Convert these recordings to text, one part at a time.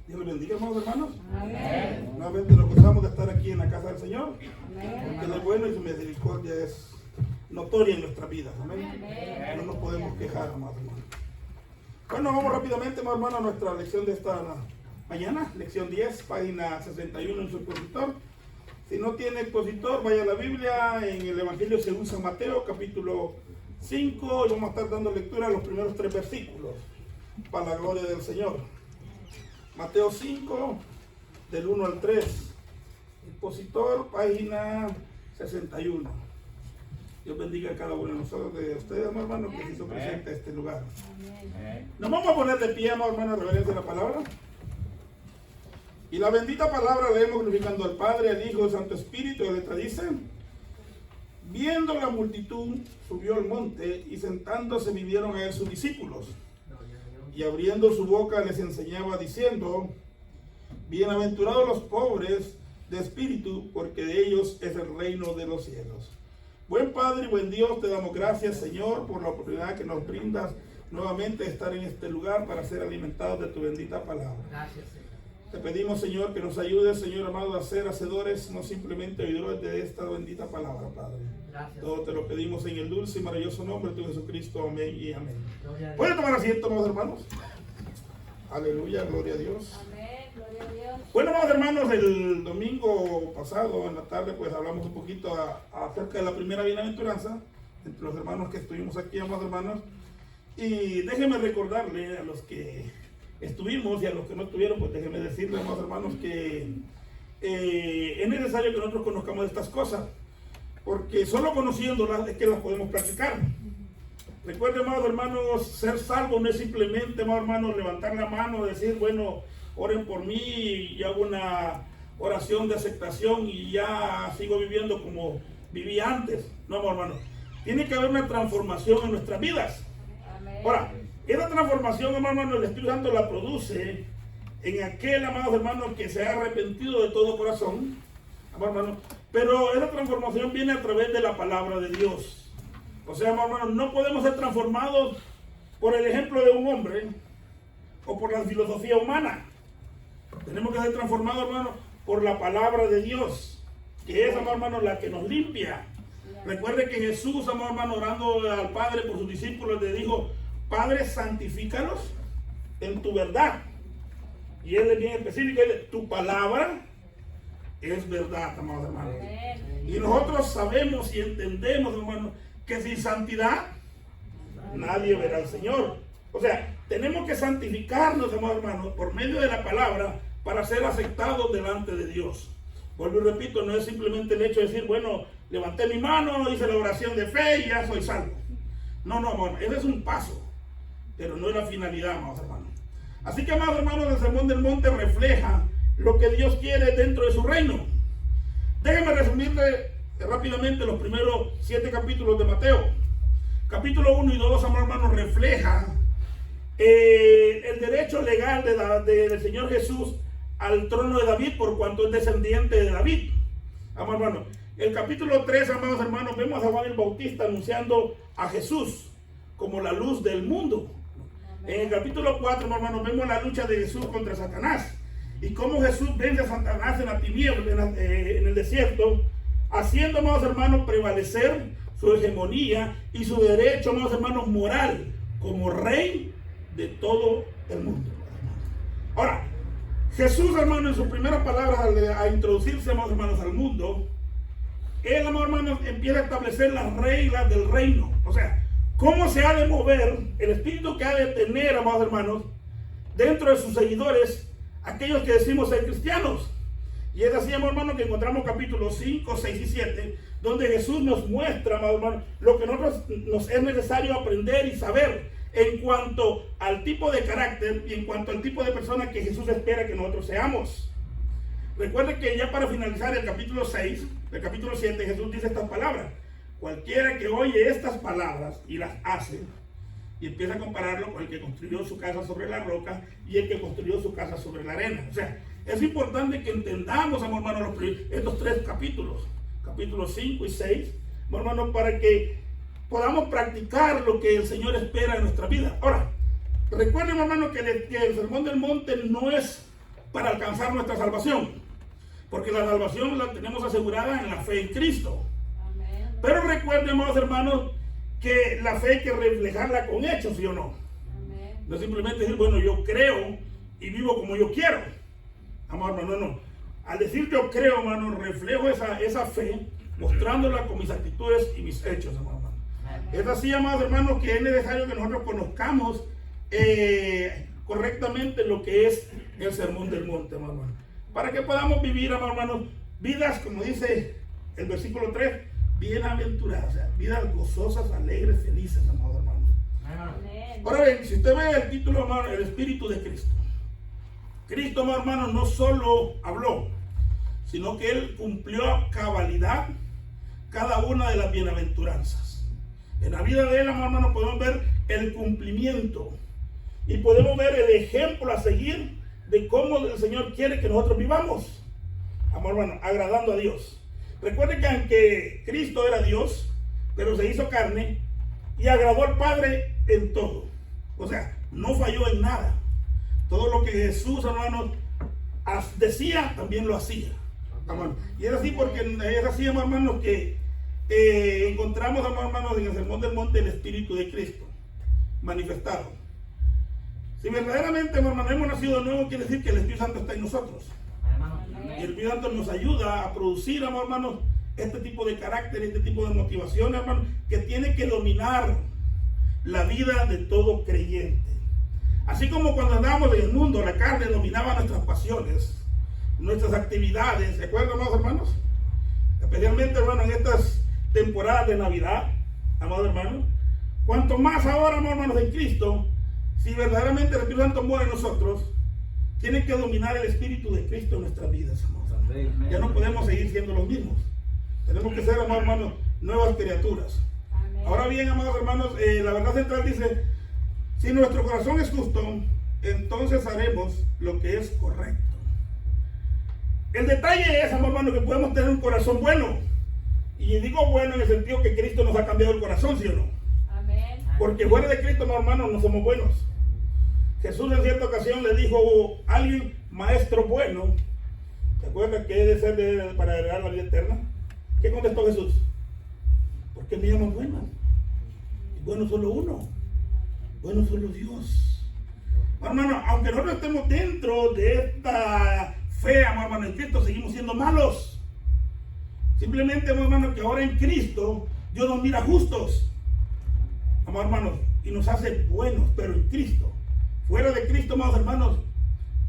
Dios les bendiga, hermanos, hermanos. Amén. Nuevamente nos gozamos de estar aquí en la casa del Señor. Amén. Porque Él es bueno y su misericordia es notoria en nuestras vidas. Amén. Amén. No nos podemos quejar, amados hermanos. Bueno, vamos rápidamente, amados hermanos, a nuestra lección de esta mañana. Lección 10, página 61 en su expositor. Si no tiene expositor, vaya a la Biblia en el Evangelio según San Mateo, capítulo 5, y vamos a estar dando lectura a los primeros 3 versículos, para la gloria del Señor. Mateo 5, del 1 al 3. Expositor, página 61. Dios bendiga a cada uno de nosotros, de ustedes, hermanos, que se hizo presente a este lugar. Nos vamos a poner de pie, hermanos, reverencia a la palabra. Y la bendita palabra leemos glorificando al Padre, al Hijo y al Santo Espíritu. Y la letra dice: viendo la multitud, subió al monte, y sentándose vinieron a él sus discípulos. Y abriendo su boca les enseñaba diciendo: bienaventurados los pobres de espíritu, porque de ellos es el reino de los cielos. Buen Padre y buen Dios, te damos gracias, Señor, por la oportunidad que nos brindas nuevamente de estar en este lugar para ser alimentados de tu bendita palabra. Gracias, Señor. Te pedimos, Señor, que nos ayudes, Señor amado, a ser hacedores, no simplemente oidores de esta bendita palabra, Padre. Gracias. Todo te lo pedimos en el dulce y maravilloso nombre de tu Jesucristo. Amén y amén. Gloria a Dios. ¿Pueden tomar asiento, amados hermanos? Aleluya, gloria a Dios. Amén, gloria a Dios. Bueno, amados hermanos, el domingo pasado, en la tarde, pues hablamos un poquito acerca de la primera bienaventuranza, entre los hermanos que estuvimos aquí, amados hermanos. Y déjenme recordarle a los que estuvimos y a los que no estuvieron, pues déjenme decirles, amados hermanos, que es necesario que nosotros conozcamos estas cosas, porque solo conociéndolas es que las podemos practicar. Recuerden, amados hermanos, ser salvo no es simplemente, amados hermanos, levantar la mano, decir, bueno, oren por mí y hago una oración de aceptación y ya sigo viviendo como viví antes. No, amados hermanos, tiene que haber una transformación en nuestras vidas. Amén. Ahora, esa transformación, amados hermanos, el Espíritu Santo la produce en aquel, amados hermanos, que se ha arrepentido de todo corazón, amados hermanos, pero esa transformación viene a través de la palabra de Dios. O sea, amados hermanos, no podemos ser transformados por el ejemplo de un hombre o por la filosofía humana. Tenemos que ser transformados, hermanos, por la palabra de Dios, que es, amados hermanos, la que nos limpia. Recuerde que Jesús, amados hermanos, orando al Padre por sus discípulos, le dijo: Padre, santifícalos en tu verdad. Y él es bien específico, tu palabra es verdad, amados hermanos. Amén. Y nosotros sabemos y entendemos, hermanos, que sin santidad nadie verá al Señor. O sea, tenemos que santificarnos, amados hermanos, por medio de la palabra para ser aceptados delante de Dios. Vuelvo y repito, no es simplemente el hecho de decir, bueno, levanté mi mano, hice la oración de fe y ya soy salvo. No, hermano, ese es un paso, pero no es la finalidad, amados hermanos. Así que, amados hermanos, el Sermón del Monte refleja lo que Dios quiere dentro de su reino. Déjenme resumirle rápidamente los primeros 7 capítulos de Mateo. Capítulo 1 y 2, amados hermanos, refleja el derecho legal del Señor Jesús al trono de David, por cuanto es descendiente de David. Amados hermanos, el capítulo 3, amados hermanos, vemos a Juan el Bautista anunciando a Jesús como la luz del mundo. En el capítulo 4, hermanos, vemos la lucha de Jesús contra Satanás y cómo Jesús vence a Satanás en la tiniebla, en el desierto, haciendo, amados hermanos, prevalecer su hegemonía y su derecho, amados hermanos, moral como rey de todo el mundo. Ahora, Jesús, hermano, en sus primeras palabras a introducirse, amados hermanos, al mundo, él, amados hermanos, empieza a establecer las reglas del reino. O sea, cómo se ha de mover el espíritu que ha de tener, amados hermanos, dentro de sus seguidores, aquellos que decimos ser cristianos. Y es así, amados hermanos, que encontramos capítulos 5, 6 y 7, donde Jesús nos muestra, amados hermanos, lo que nosotros nos es necesario aprender y saber en cuanto al tipo de carácter y en cuanto al tipo de persona que Jesús espera que nosotros seamos. Recuerden que ya para finalizar el capítulo 6, el capítulo 7, Jesús dice estas palabras: cualquiera que oye estas palabras y las hace, y empieza a compararlo con el que construyó su casa sobre la roca y el que construyó su casa sobre la arena. O sea, es importante que entendamos, hermanos, estos 3 capítulos, capítulos 5 y 6, hermanos, para que podamos practicar lo que el Señor espera en nuestra vida. Ahora, recuerden, hermanos, que el Sermón del Monte no es para alcanzar nuestra salvación. Porque la salvación la tenemos asegurada en la fe en Cristo. Amén. Pero recuerden, amados hermanos, que la fe hay que reflejarla con hechos, ¿sí o no? Amén. No simplemente decir, bueno, yo creo y vivo como yo quiero. Amado hermano, no. Al decir yo creo, hermano, reflejo esa fe, mostrándola con mis actitudes y mis hechos, amado hermano. Es así, amados hermanos, que es necesario que nosotros conozcamos correctamente lo que es el sermón del monte, amado hermano. Para que podamos vivir, amado hermano, vidas, como dice el versículo 3, bienaventuradas, o sea, vidas gozosas, alegres, felices, amado hermano. Amén. Ahora bien, si usted ve el título, hermano, el Espíritu de Cristo. Cristo, amado hermano, no solo habló, sino que Él cumplió a cabalidad cada una de las bienaventuranzas. En la vida de Él, amado hermano, podemos ver el cumplimiento y podemos ver el ejemplo a seguir de cómo el Señor quiere que nosotros vivamos, amado hermano, agradando a Dios. Recuerden que aunque Cristo era Dios, pero se hizo carne y agradó al Padre en todo. O sea, no falló en nada. Todo lo que Jesús, hermanos, decía, también lo hacía. Amén. Y es así porque es así, hermanos, que encontramos, hermanos, en el sermón del monte el Espíritu de Cristo manifestado. Si verdaderamente, hermanos, hemos nacido de nuevo, quiere decir que el Espíritu Santo está en nosotros. Y el Espíritu Santo nos ayuda a producir, hermanos, este tipo de carácter, este tipo de motivación, hermanos, que tiene que dominar la vida de todo creyente. Así como cuando andábamos en el mundo, la carne dominaba nuestras pasiones, nuestras actividades. ¿Se acuerdan, amados hermanos? Especialmente, hermanos, en estas temporadas de Navidad, amados hermanos. Cuanto más ahora, hermanos, en Cristo, si verdaderamente el Espíritu Santo muere en nosotros, tiene que dominar el Espíritu de Cristo en nuestras vidas, amados hermanos. Ya no podemos seguir siendo los mismos. Tenemos que ser, amados hermanos, nuevas criaturas. Amén. Ahora bien, amados hermanos, la verdad central dice: si nuestro corazón es justo, entonces haremos lo que es correcto. El detalle es, amados hermanos, que podemos tener un corazón bueno. Y digo bueno en el sentido que Cristo nos ha cambiado el corazón, ¿sí o no? Amén. Porque fuera de Cristo, amados hermanos, no somos buenos. Jesús en cierta ocasión le dijo a alguien, maestro bueno, ¿te acuerdas que debe ser para heredar la vida eterna? ¿Qué contestó Jesús? ¿Por qué me llaman bueno? Y bueno solo uno. Bueno solo Dios. Hermano, aunque nosotros estemos dentro de esta fe, hermano, en Cristo, seguimos siendo malos. Simplemente, hermano, que ahora en Cristo Dios nos mira justos, hermanos, y nos hace buenos, pero en Cristo. Fuera de Cristo, amados hermanos,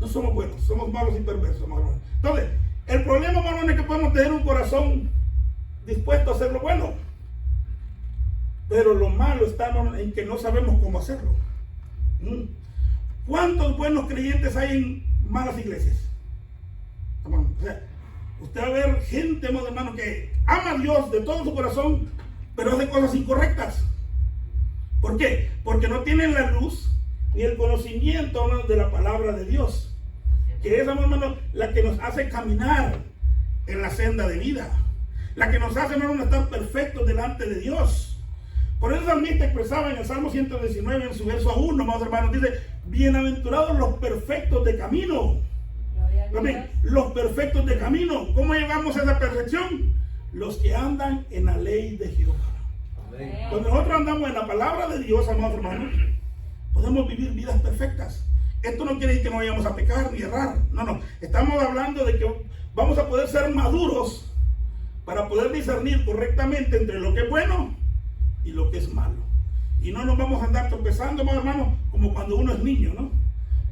no somos buenos, somos malos y perversos, hermanos. Entonces, el problema, hermanos, es que podemos tener un corazón dispuesto a hacer lo bueno, pero lo malo está, hermanos, en que no sabemos cómo hacerlo. ¿Cuántos buenos creyentes hay en malas iglesias? Hermano, o sea, usted va a ver gente, hermano, que ama a Dios de todo su corazón, pero hace cosas incorrectas. ¿Por qué? Porque no tienen la luz ni el conocimiento, hermano, de la palabra de Dios, que es, hermano, la que nos hace caminar en la senda de vida, la que nos hace, hermano, estar perfectos delante de Dios. Por eso el salmista expresaba en el Salmo 119, en su verso 1, amados hermanos, dice: bienaventurados los perfectos de camino. Amén. Los perfectos de camino. ¿Cómo llegamos a esa perfección? Los que andan en la ley de Jehová. Amén. Cuando nosotros andamos en la palabra de Dios, amados hermanos, podemos vivir vidas perfectas. Esto no quiere decir que no vayamos a pecar ni errar. No. Estamos hablando de que vamos a poder ser maduros para poder discernir correctamente entre lo que es bueno y lo que es malo. Y no nos vamos a andar tropezando, hermanos, como cuando uno es niño, ¿no?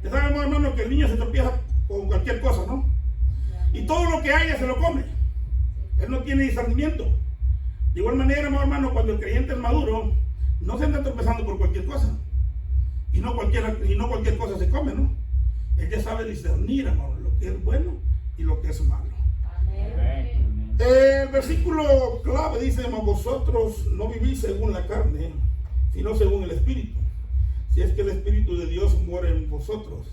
Ya sabemos, hermanos, que el niño se tropieza con cualquier cosa, ¿no? Y todo lo que haya se lo come. Él no tiene discernimiento. De igual manera, hermanos, cuando el creyente es maduro, no se anda tropezando por cualquier cosa. Y no cualquier cosa se come, ¿no? Él ya sabe discernir, hermano, lo que es bueno y lo que es malo. Amén. El versículo clave dice: vosotros no vivís según la carne, sino según el Espíritu. Si es que el Espíritu de Dios mora en vosotros.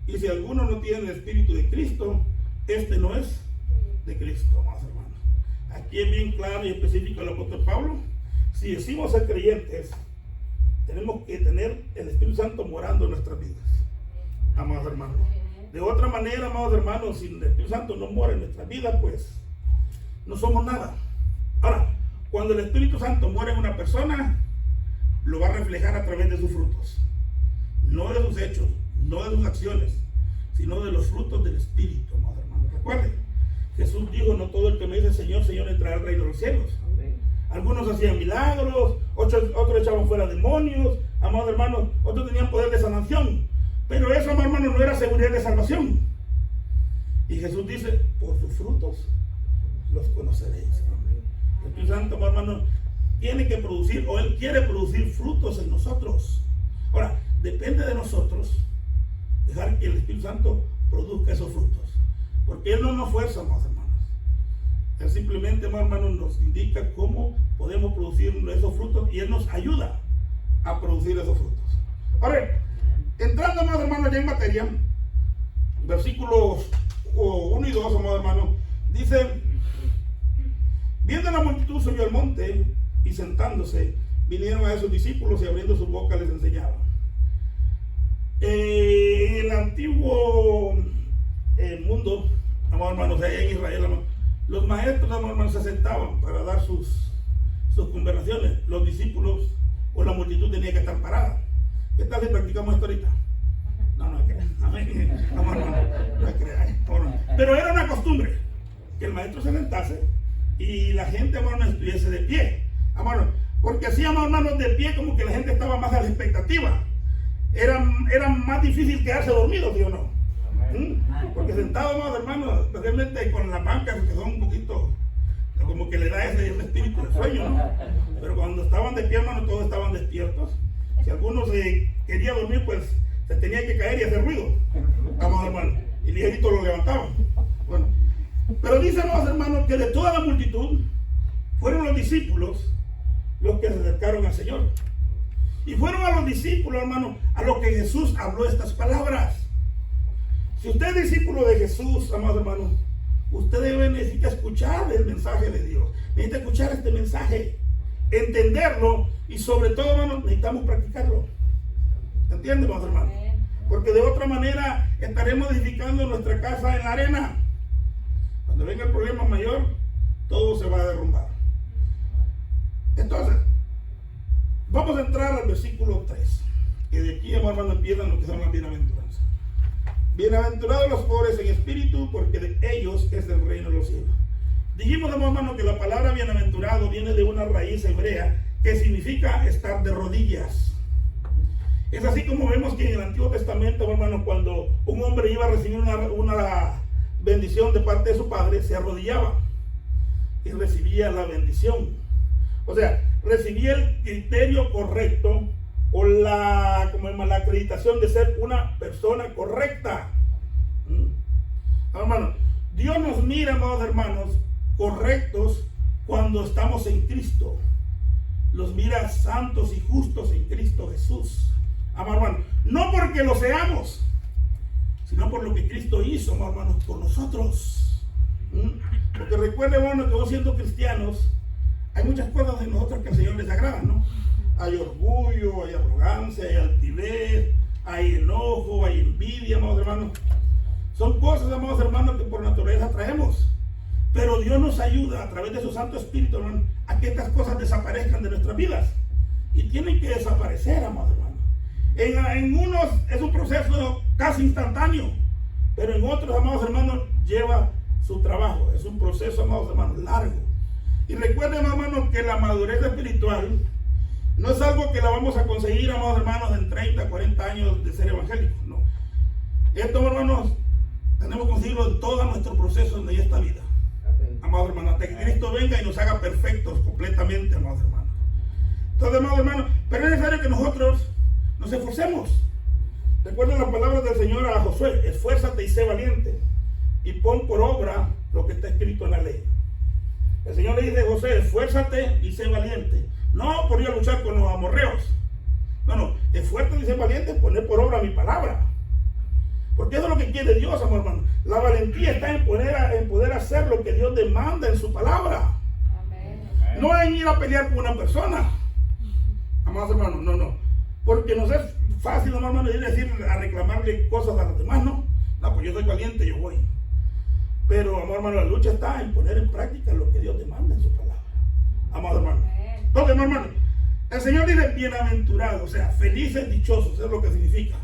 Y si alguno no tiene el Espíritu de Cristo, este no es de Cristo, más hermanos. Aquí es bien claro y específico el apóstol Pablo. Si decimos ser creyentes, tenemos que tener el Espíritu Santo morando en nuestras vidas, amados hermanos. De otra manera, amados hermanos, si el Espíritu Santo no mora en nuestra vida, pues no somos nada. Ahora, cuando el Espíritu Santo muere en una persona, lo va a reflejar a través de sus frutos. No de sus hechos, no de sus acciones, sino de los frutos del Espíritu, amados hermanos. Recuerden, Jesús dijo, no todo el que me dice Señor, Señor entrará al reino de los cielos. Algunos hacían milagros, otros echaban fuera demonios, amados hermanos, otros tenían poder de sanación. Pero eso, amados hermanos, no era seguridad de salvación. Y Jesús dice, por sus frutos los conoceréis. El Espíritu Santo, amados hermanos, tiene que producir, o Él quiere producir frutos en nosotros. Ahora, depende de nosotros dejar que el Espíritu Santo produzca esos frutos. Porque Él no nos fuerza, amados hermanos. Él simplemente, amados hermanos, nos indica cómo podemos producir esos frutos y Él nos ayuda a producir esos frutos. Ahora, entrando, amados hermanos, ya en materia, versículos 1 y 2, amados hermanos, dice, viendo la multitud subió al monte y sentándose, vinieron a esos discípulos y abriendo su boca les enseñaban. En el antiguo mundo, amados hermanos, allá en Israel, amados, los maestros, amados hermanos, se sentaban para dar sus conversaciones. Los discípulos o la multitud tenía que estar parada. ¿Qué tal si practicamos esto ahorita? No crean. Amén. No crean. Pero era una costumbre que el maestro se sentase y la gente, amados hermanos, estuviese de pie. Amados, porque así, amados hermanos, de pie como que la gente estaba más a la expectativa. Era más difícil quedarse dormido, ¿sí o no? Porque sentado, amados hermanos, especialmente con las bancas que son un poquito, como que le da ese espíritu de sueño, ¿no? Pero cuando estaban de pie, hermanos, todos estaban despiertos. Si alguno se quería dormir, pues se tenía que caer y hacer ruido, amados hermanos, y ligerito lo levantaban. Bueno, pero dice, amados hermanos, que de toda la multitud fueron los discípulos los que se acercaron al Señor. Y fueron a los discípulos, hermanos, a los que Jesús habló estas palabras. Si usted es discípulo de Jesús, amados hermanos, usted necesita escuchar el mensaje de Dios. Necesita escuchar este mensaje, entenderlo y sobre todo, hermanos, necesitamos practicarlo. ¿Entienden, amados hermanos? Porque de otra manera estaremos edificando nuestra casa en la arena. Cuando venga el problema mayor, todo se va a derrumbar. Entonces, vamos a entrar al versículo 3, que de aquí, hermanos, empiezan lo que son las bienaventuranzas. Bienaventurados los pobres en espíritu, porque de ellos es el reino de los cielos. Dijimos, hermanos, que la palabra bienaventurado viene de una raíz hebrea que significa estar de rodillas. Es así como vemos que en el Antiguo Testamento, hermanos, cuando un hombre iba a recibir una bendición de parte de su padre, se arrodillaba y recibía la bendición. O sea, recibía el criterio correcto o la acreditación de ser una persona correcta. Hermanos, Dios nos mira, amados hermanos, correctos cuando estamos en Cristo. Los mira santos y justos en Cristo Jesús. Amados hermanos, no porque lo seamos, sino por lo que Cristo hizo, amados hermanos, por nosotros. Porque recuerden, hermanos, que vos siendo cristianos, hay muchas cosas de nosotros que al Señor les agradan, ¿no? Hay orgullo, hay arrogancia, hay altivez, hay enojo, hay envidia, amados hermanos. Son cosas, amados hermanos, que por naturaleza traemos. Pero Dios nos ayuda a través de su Santo Espíritu, hermanos, a que estas cosas desaparezcan de nuestras vidas. Y tienen que desaparecer, amados hermanos. En unos es un proceso casi instantáneo, pero en otros, amados hermanos, lleva su trabajo. Es un proceso, amados hermanos, largo. Y recuerden, hermanos, que la madurez espiritual no es algo que la vamos a conseguir, amados hermanos, en 30, 40 años de ser evangélicos. No. Esto, hermanos, tenemos que conseguirlo en todo nuestro proceso de esta vida. Amados hermanos, hasta que Cristo venga y nos haga perfectos completamente, amados hermanos. Entonces, amados hermanos, pero es necesario que nosotros nos esforcemos. Recuerden las palabras del Señor a Josué: esfuérzate y sé valiente, y pon por obra lo que está escrito en la ley. El Señor le dice a José: esfuérzate y sé valiente. No por ir a luchar con los amorreos. No, esfuérzate y sé valiente, poner por obra mi palabra. Porque eso es lo que quiere Dios, amor hermano. La valentía está en poder hacer lo que Dios demanda en su palabra. Amén. No en ir a pelear con una persona. Amados hermanos, no. Porque nos es fácil, hermano, ir a reclamarle cosas a los demás, ¿no? No, pues yo valiente, yo voy. Pero, amado hermano, la lucha está en poner en práctica lo que Dios demanda en su palabra. Amado hermano. Entonces, amado hermano, el Señor dice bienaventurado, o sea, felices, dichosos, es lo que significa.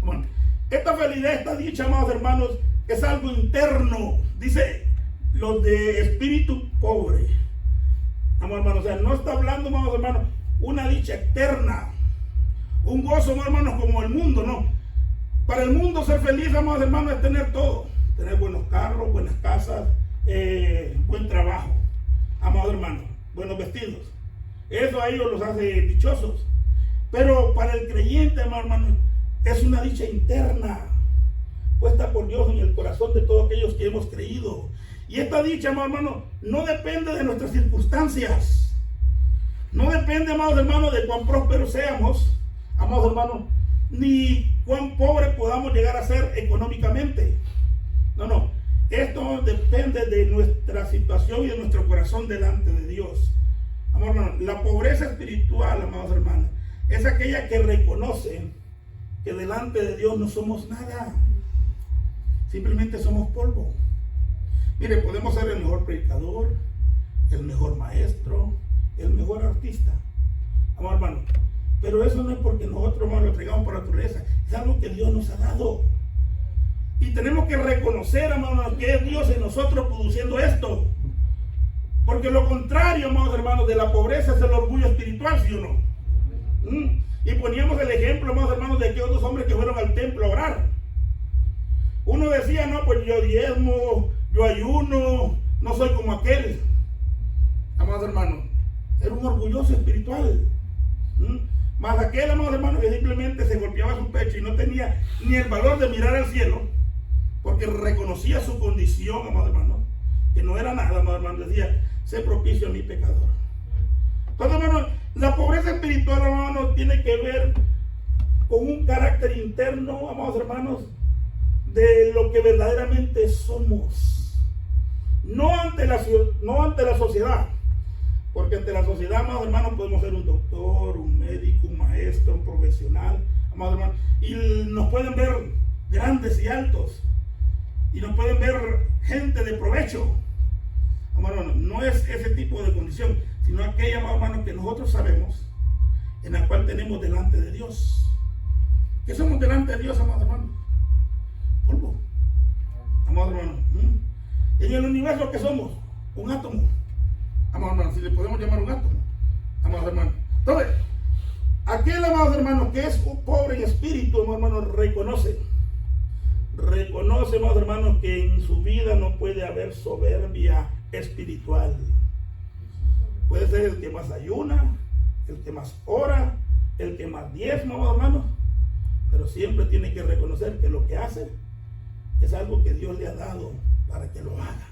Bueno, esta felicidad, esta dicha, amados hermanos, es algo interno. Dice los de espíritu pobre. Amados hermanos, o sea, no está hablando, amados hermanos, una dicha externa, un gozo, amados hermanos, como el mundo, no. Para el mundo ser feliz, amados hermanos, es tener todo. Tener buenos carros, buenas casas, buen trabajo, amados hermanos, buenos vestidos. Eso a ellos los hace dichosos. Pero para el creyente, amados hermanos, es una dicha interna, puesta por Dios en el corazón de todos aquellos que hemos creído. Y esta dicha, amados hermanos, no depende de nuestras circunstancias. No depende, amados hermanos, de cuán prósperos seamos, amados hermanos, ni cuán pobres podamos llegar a ser económicamente. No. Esto depende de nuestra situación y de nuestro corazón delante de Dios. Amados hermanos, la pobreza espiritual, amados hermanos, es aquella que reconoce que delante de Dios no somos nada. Simplemente somos polvo. Mire, podemos ser el mejor predicador, el mejor maestro, el mejor artista, amado hermano, pero eso no es porque nosotros, hermano, lo traigamos por naturaleza, es algo que Dios nos ha dado. Y tenemos que reconocer, hermanos, que es Dios en nosotros produciendo esto. Porque lo contrario, amados hermanos, de la pobreza es el orgullo espiritual, ¿sí o no? Y poníamos el ejemplo, amados hermanos, de aquellos dos hombres que fueron al templo a orar. Uno decía, no, pues yo diezmo, yo ayuno, no soy como aquel. Amados hermanos, era un orgulloso espiritual. Más aquel, amados hermanos, que simplemente se golpeaba su pecho y no tenía ni el valor de mirar al cielo, porque reconocía su condición, amados hermanos, que no era nada, amados hermanos, decía, sé propicio a mi pecador. Entonces, hermanos, la pobreza espiritual, hermanos, tiene que ver con un carácter interno, amados hermanos, de lo que verdaderamente somos. No ante la sociedad. Porque ante la sociedad, amados hermanos, podemos ser un doctor, un médico, un maestro, un profesional, amados hermanos, y nos pueden ver grandes y altos, y nos pueden ver gente de provecho. Amados hermanos, no es ese tipo de condición, sino aquella, amados hermanos, que nosotros sabemos, en la cual tenemos delante de Dios. ¿Qué somos delante de Dios, amados hermanos? Polvo. Amados hermanos, en el universo, ¿qué somos? Un átomo. Amados hermanos, si le podemos llamar un átomo, amados hermanos. Entonces, aquel, amados hermanos, que es un pobre en espíritu, amados hermanos, reconoce, amados hermanos, que en su vida no puede haber soberbia espiritual. Puede ser el que más ayuna, el que más ora, el que más diezma, amados hermanos, pero siempre tiene que reconocer que lo que hace es algo que Dios le ha dado para que lo haga,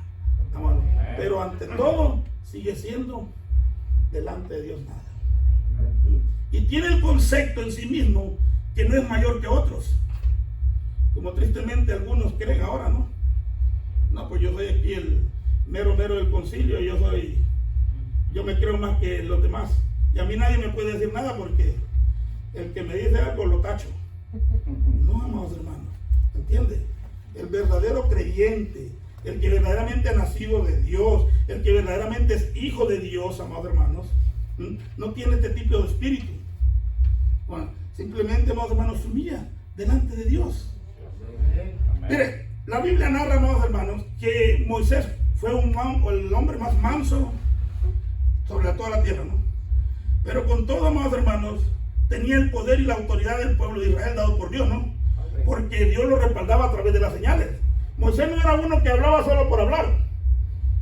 amados. Pero ante todo, sigue siendo delante de Dios nada. Y tiene el concepto en sí mismo que no es mayor que otros, como tristemente algunos creen ahora, ¿no? No, pues yo soy aquí el mero del concilio, yo me creo más que los demás, y a mí nadie me puede decir nada porque el que me dice algo lo tacho. No, amados hermanos, ¿entiende? El verdadero creyente, el que verdaderamente ha nacido de Dios, el que verdaderamente es hijo de Dios, amados hermanos, no tiene este tipo de espíritu. Bueno, simplemente, amados hermanos, se humilla delante de Dios. Mire, la Biblia narra, amados hermanos, que Moisés fue el hombre más manso sobre toda la tierra, ¿no? Pero con todo, amados hermanos, tenía el poder y la autoridad del pueblo de Israel dado por Dios, ¿no? Porque Dios lo respaldaba a través de las señales. Moisés no era uno que hablaba solo por hablar.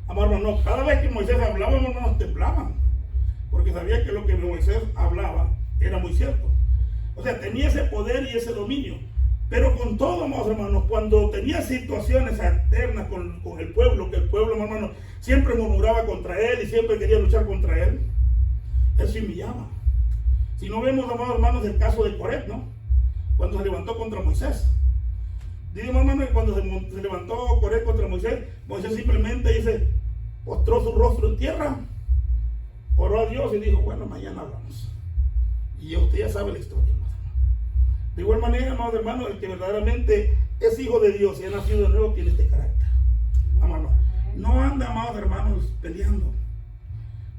Amados hermanos, no, cada vez que Moisés hablaba, hermanos, temblaban, porque sabía que lo que Moisés hablaba era muy cierto. O sea, tenía ese poder y ese dominio. Pero con todo, amados hermanos, cuando tenía situaciones alternas con el pueblo, que el pueblo, hermanos, siempre murmuraba contra él y siempre quería luchar contra él, él se humillaba. Si no vemos, amados hermanos, el caso de Coré, ¿no? Cuando se levantó contra Moisés. Dice, hermano, que cuando se levantó Coré contra Moisés, Moisés simplemente postró su rostro en tierra, oró a Dios y dijo, bueno, mañana hablamos. Y usted ya sabe la historia, hermano. De igual manera, amados hermanos, el que verdaderamente es hijo de Dios y ha nacido de nuevo, tiene este carácter. Amado, no anda, amados hermanos, peleando.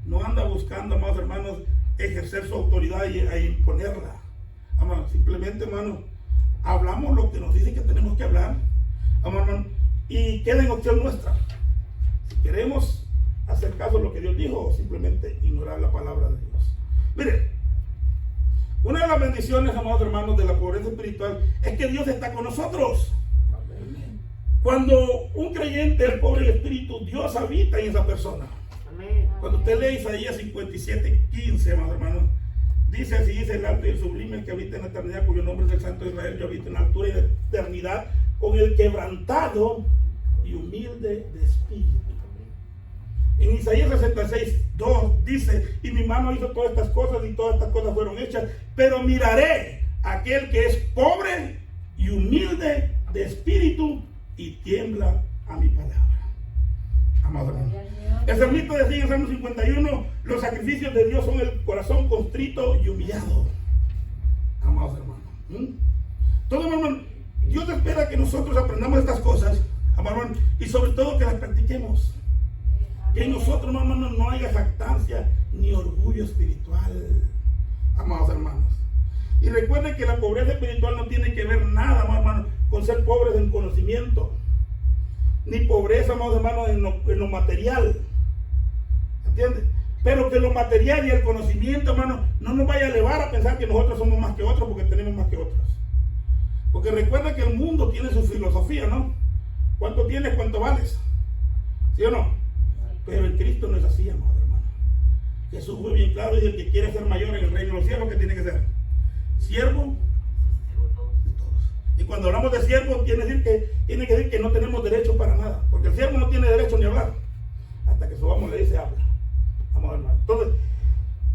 No anda buscando, amados hermanos, ejercer su autoridad e imponerla. Amado, simplemente, hermano, hablamos lo que nos dice que tenemos que hablar, amado hermano, y queda en opción nuestra. Si queremos hacer caso de lo que Dios dijo o simplemente ignorar la palabra de Dios. Mire, una de las bendiciones, amados hermanos, de la pobreza espiritual es que Dios está con nosotros. Cuando un creyente es pobre en espíritu, Dios habita en esa persona. Cuando usted lee Isaías 57:15, amados hermanos, dice así: dice el alto y el sublime, el que habita en la eternidad, cuyo nombre es el Santo de Israel. Yo habito en la altura y la eternidad, con el quebrantado y humilde de espíritu. En Isaías 66:2 dice: y mi mano hizo todas estas cosas, y todas estas cosas fueron hechas, pero miraré a aquel que es pobre y humilde de espíritu y tiembla a mi palabra. Amado hermano, el salmista decía en Salmo 51: los sacrificios de Dios son el corazón contrito y humillado. Amados hermanos, todo hermano, Dios espera que nosotros aprendamos estas cosas, amado hermano, y sobre todo que las practiquemos. Que en nosotros, hermanos, no haya jactancia ni orgullo espiritual, amados hermanos. Y recuerden que la pobreza espiritual no tiene que ver nada, amados hermanos, con ser pobres en conocimiento, ni pobreza, amados hermanos, en lo material. ¿Entiendes? Pero que lo material y el conocimiento, hermanos, no nos vaya a llevar a pensar que nosotros somos más que otros porque tenemos más que otros. Porque recuerda que el mundo tiene su filosofía, ¿no? ¿Cuánto tienes? ¿Cuánto vales? ¿Sí o no? Pero en Cristo no es así, amado hermano. Jesús fue bien claro y dice: el que quiere ser mayor en el reino de los cielos, ¿qué tiene que ser? Siervo de todos. Y cuando hablamos de siervo, tiene que decir que no tenemos derecho para nada. Porque el siervo no tiene derecho ni a hablar. Hasta que su amo le dice: habla. Amado hermano. Entonces,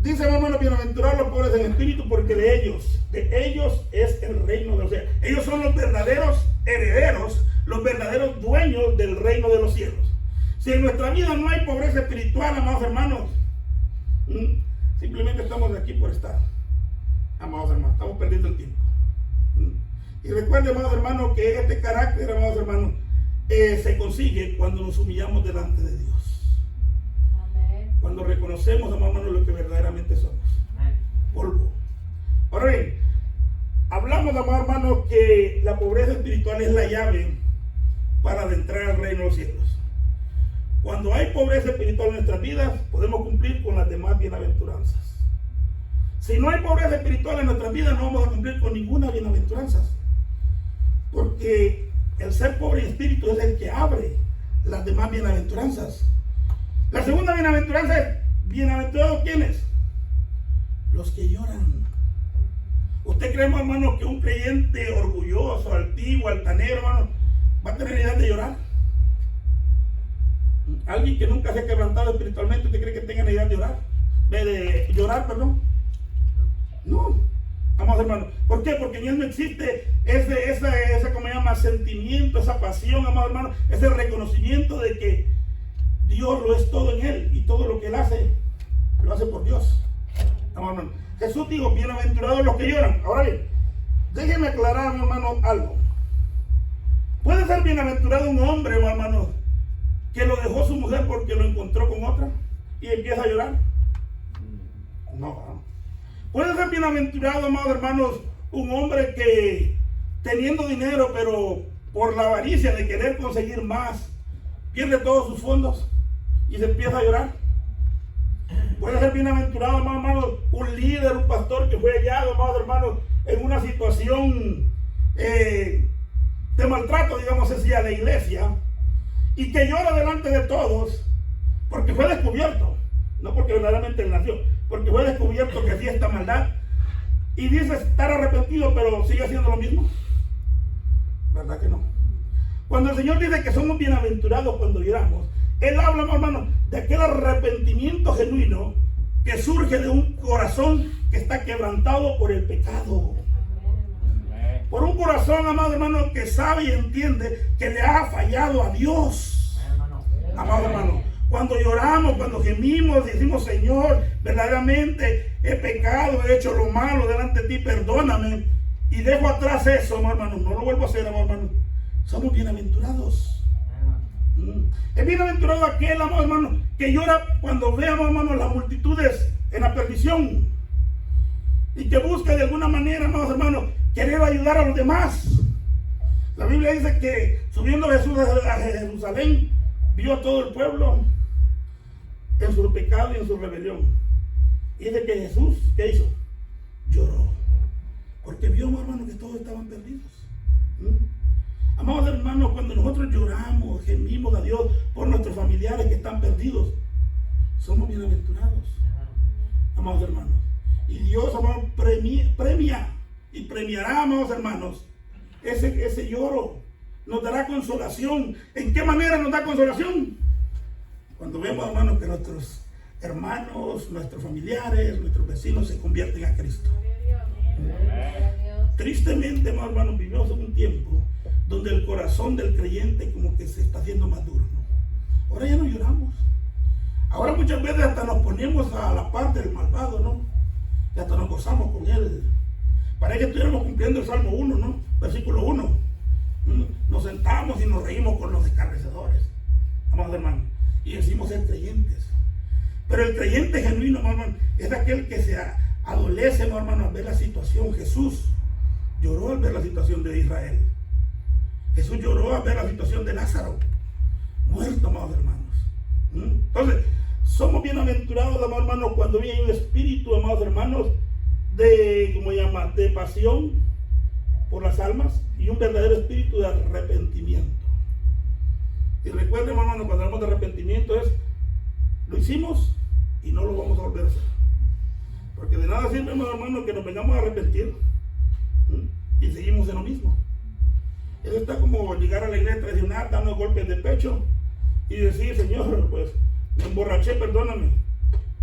dice, hermano, bienaventurados los pobres en espíritu, porque de ellos es el reino de los cielos. Ellos son los verdaderos herederos, los verdaderos dueños del reino de los cielos. Si en nuestra vida no hay pobreza espiritual, amados hermanos, simplemente estamos aquí por estar. Amados hermanos, estamos perdiendo el tiempo. Y recuerden, amados hermanos, que este carácter, amados hermanos, se consigue cuando nos humillamos delante de Dios. Amén. Cuando reconocemos, amados hermanos, lo que verdaderamente somos. Polvo. Ahora bien, hablamos, amados hermanos, que la pobreza espiritual es la llave para adentrar al reino de los cielos. Cuando hay pobreza espiritual en nuestras vidas, podemos cumplir con las demás bienaventuranzas. Si no hay pobreza espiritual en nuestras vidas, no vamos a cumplir con ninguna bienaventuranza. Porque el ser pobre en espíritu es el que abre las demás bienaventuranzas. La segunda bienaventuranza es: ¿bienaventurados quiénes? Los que lloran. ¿Usted cree, hermano, que un creyente orgulloso, altivo, altanero, hermano, va a tener necesidad de llorar? Alguien que nunca se ha quebrantado espiritualmente, ¿usted cree que tenga necesidad de llorar? De llorar, perdón. No, amados hermanos. ¿Por qué? Porque en él no existe ese ¿cómo se llama? Sentimiento, esa pasión, amados hermanos, ese reconocimiento de que Dios lo es todo en él y todo lo que él hace, lo hace por Dios. Amados hermanos, Jesús dijo: bienaventurados los que lloran. Ahora bien, déjenme aclarar, hermano, algo. ¿Puede ser bienaventurado un hombre, hermano, que lo dejó su mujer porque lo encontró con otra y empieza a llorar? No. Puede ser bienaventurado, amados hermanos, un hombre que teniendo dinero, pero por la avaricia de querer conseguir más, pierde todos sus fondos y se empieza a llorar. Puede ser bienaventurado, amados hermanos, un líder, un pastor que fue hallado, amados hermanos, en una situación de maltrato, digamos así, a la iglesia, y que llora delante de todos porque fue descubierto, no porque verdaderamente él nació, porque fue descubierto que hacía esta maldad, y dice estar arrepentido, pero sigue haciendo lo mismo. ¿Verdad que no? Cuando el Señor dice que somos bienaventurados cuando lloramos, Él habla, hermano, de aquel arrepentimiento genuino que surge de un corazón que está quebrantado por el pecado. Por un corazón, amado hermano, que sabe y entiende que le ha fallado a Dios. Amado hermano, cuando lloramos, cuando gemimos, decimos: Señor, verdaderamente he pecado, he hecho lo malo delante de ti, perdóname, y dejo atrás eso, amado hermano, no lo vuelvo a hacer, amado hermano. Somos bienaventurados. Es bienaventurado aquel, amado hermano, que llora cuando ve, amado hermano, las multitudes en la perdición y que busca de alguna manera, amados hermanos, querer ayudar a los demás. La Biblia dice que subiendo Jesús a Jerusalén, vio a todo el pueblo en su pecado y en su rebelión. Y dice que Jesús, ¿qué hizo? Lloró, porque vio, hermano, que todos estaban perdidos. Amados hermanos, cuando nosotros lloramos, gemimos a Dios por nuestros familiares que están perdidos, somos bienaventurados, amados hermanos. Y Dios, amados, premia y premiará, amados hermanos, ese lloro. Nos dará consolación. ¿En qué manera nos da consolación? Cuando vemos, hermanos, que nuestros hermanos, nuestros familiares, nuestros vecinos se convierten a Cristo. Tristemente, amados hermanos, vivimos en un tiempo donde el corazón del creyente como que se está haciendo más duro, ¿no? Ahora ya no lloramos. Ahora muchas veces hasta nos ponemos a la par del malvado, ¿no? Y hasta nos gozamos con él. Parece que estuviéramos cumpliendo el Salmo 1, ¿no? Versículo 1. Nos sentamos y nos reímos con los escarnecedores, amados hermanos, y decimos ser creyentes. Pero el creyente genuino, hermano, es aquel que se adolece, hermano, al ver la situación. Jesús lloró al ver la situación de Israel. Jesús lloró al ver la situación de Lázaro, muerto, amados hermanos. Entonces, somos bienaventurados, amados hermanos, cuando viene un espíritu, amados hermanos, de pasión por las almas y un verdadero espíritu de arrepentimiento. Y recuerden, hermanos, cuando hablamos de arrepentimiento es, lo hicimos y no lo vamos a volver a hacer. Porque de nada sirve, hermanos, que nos vengamos a arrepentir y seguimos en lo mismo. Eso está como llegar a la iglesia tradicional, dando golpes de pecho y decir, Señor, pues me emborraché, perdóname.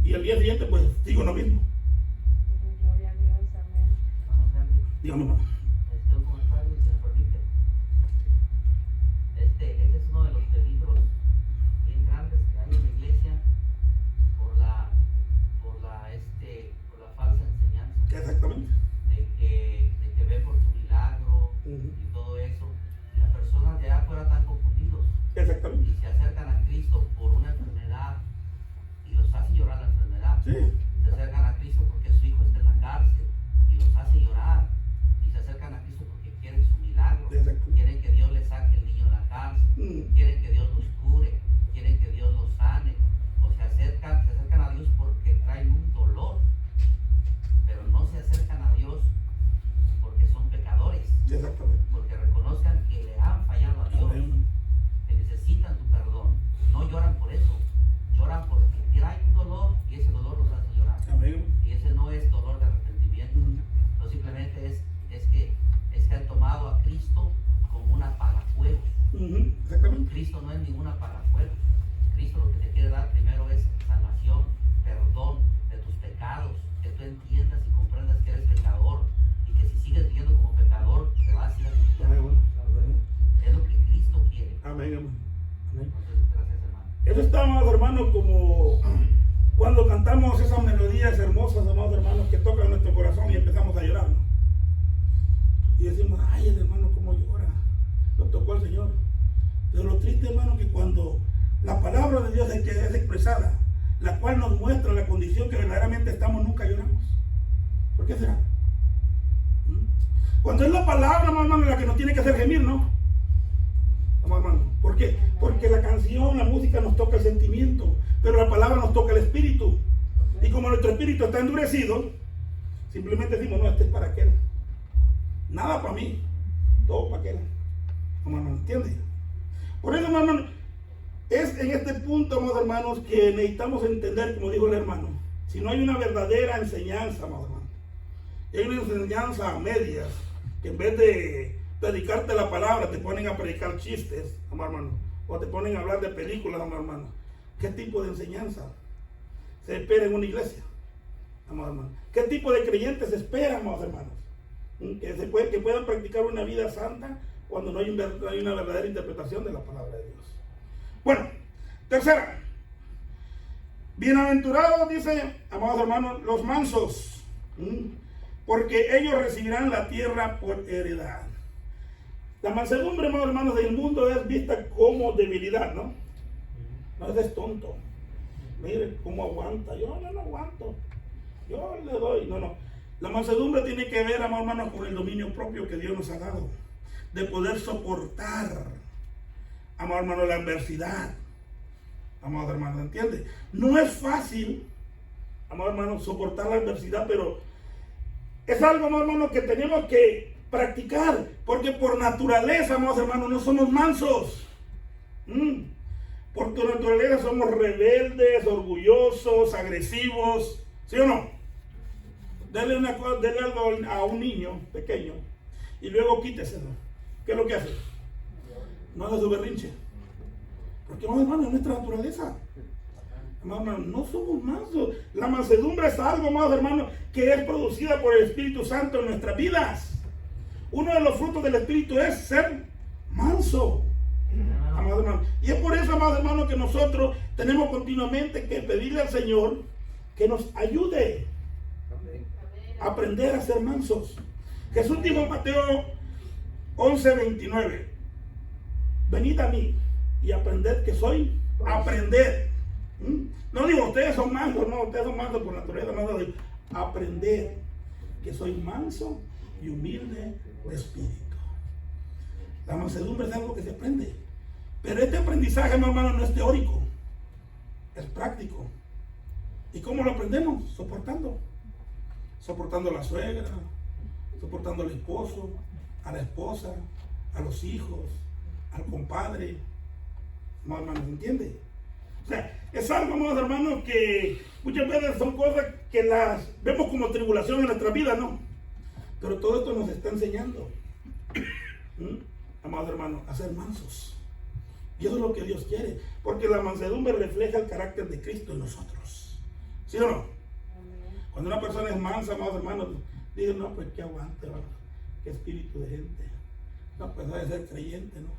Y al día siguiente, pues digo lo mismo. Gloria a Dios, amén. Dígame, hermano. Un comentario, si me permite. Ese es uno de los peligros bien grandes que hay en la iglesia por la falsa enseñanza. Exactamente. De que ven por tu milagro y todo eso. Y las personas de allá afuera están confundidos. Exactamente. Y se acercan a Cristo por una enfermedad y los hace llorar la enfermedad. Sí. Se acercan a Cristo porque su hijo está en la cárcel y los hace llorar. Y se acercan a Cristo porque quieren su milagro. Exacto. Quieren que Dios les saque el niño de la cárcel. Quieren que Dios los cure. Quieren que Dios los sane. O se acercan a Dios porque traen un dolor. Pero no se acercan a Dios porque son pecadores. Exactamente. Porque reconozcan que le han fallado a Dios. Amén. Que necesitan tu perdón. No lloran por eso. Lloran porque traen un dolor y ese dolor los hace llorar. Amén. Y ese no es dolor de arrepentimiento. No simplemente es que han tomado a Cristo como una apagafuegos. Exactamente. Cristo no es ningún apagafuegos. Cristo lo que te quiere dar primero es salvación, perdón de tus pecados, que tú entiendas y comprendas que eres pecador y que si sigues viviendo como pecador te vas a ir al infierno. Es lo que Cristo quiere. Amén, amén. Entonces, gracias, hermano. Eso está, amados hermanos, como cuando cantamos esas melodías hermosas, amados hermanos, que tocan nuestro corazón y empezamos a llorar, ¿no? Y decimos, ay, el hermano cómo llora, lo tocó el Señor. Pero lo triste, hermano, que cuando la palabra de Dios es expresada, la cual nos muestra la condición que verdaderamente estamos, nunca lloramos. ¿Por qué será? Cuando es la palabra, hermano, la que nos tiene que hacer gemir, ¿no? Hermano, ¿por qué? Porque la canción, la música nos toca el sentimiento, pero la palabra nos toca el espíritu. Y como nuestro espíritu está endurecido, simplemente decimos, no, este es para aquel. Nada para mí, todo para aquel. Hermano, ¿entiendes? Por eso, hermano, es en este punto, amados hermanos, que necesitamos entender, como dijo el hermano, si no hay una verdadera enseñanza, amados hermanos, hay una enseñanza a medias, que en vez de predicarte la palabra, te ponen a predicar chistes, amados hermanos, o te ponen a hablar de películas, amados hermanos. ¿Qué tipo de enseñanza se espera en una iglesia, amados hermanos? ¿Qué tipo de creyentes se espera, amados hermanos? Que puedan practicar una vida santa cuando no hay una verdadera interpretación de la palabra de Dios. Bueno, tercera, bienaventurados, dice, amados hermanos, los mansos, porque ellos recibirán la tierra por heredad. La mansedumbre, amados hermanos, del mundo es vista como debilidad, ¿no? No es tonto. Mire cómo aguanta. Yo no aguanto. Yo le doy. No. La mansedumbre tiene que ver, amados hermanos, con el dominio propio que Dios nos ha dado. De poder soportar, amados hermanos, la adversidad. Amados hermanos, ¿entiende? No es fácil, amados hermanos, soportar la adversidad, pero es algo, amados hermanos, que tenemos que practicar, porque por naturaleza, amados hermanos, no somos mansos. Por tu naturaleza somos rebeldes, orgullosos, agresivos, ¿sí o no? Dele algo a un niño pequeño y luego quíteselo. ¿Qué es lo que hace? No hace su berrinche. Porque, amados hermanos, es nuestra naturaleza. Amados hermanos, no somos mansos. La mansedumbre es algo, amados hermanos, que es producida por el Espíritu Santo en nuestras vidas. Uno de los frutos del Espíritu es ser manso. Amados hermanos. Y es por eso, amados hermanos, que nosotros tenemos continuamente que pedirle al Señor que nos ayude a aprender a ser mansos. Jesús dijo en Mateo 11:29: venid a mí y aprended que soy. Aprender. No digo ustedes son mansos, no, ustedes son mansos por naturaleza, no digo aprender que soy manso y humilde de espíritu. La mansedumbre es algo que se aprende. Pero este aprendizaje, mi hermano, no es teórico, es práctico. ¿Y cómo lo aprendemos? Soportando. Soportando a la suegra, soportando al esposo, a la esposa, a los hijos, al compadre. No, hermanos, ¿entiende? O sea, es algo, amados hermanos, que muchas veces son cosas que las vemos como tribulación en nuestra vida, ¿no? Pero todo esto nos está enseñando, amados hermanos, a ser mansos. Y eso es lo que Dios quiere, porque la mansedumbre refleja el carácter de Cristo en nosotros. ¿Sí o no? Cuando una persona es mansa, amados hermanos, dicen, no, pues que aguante, ¿verdad? Qué espíritu de gente. No, pues debe ser creyente, ¿no?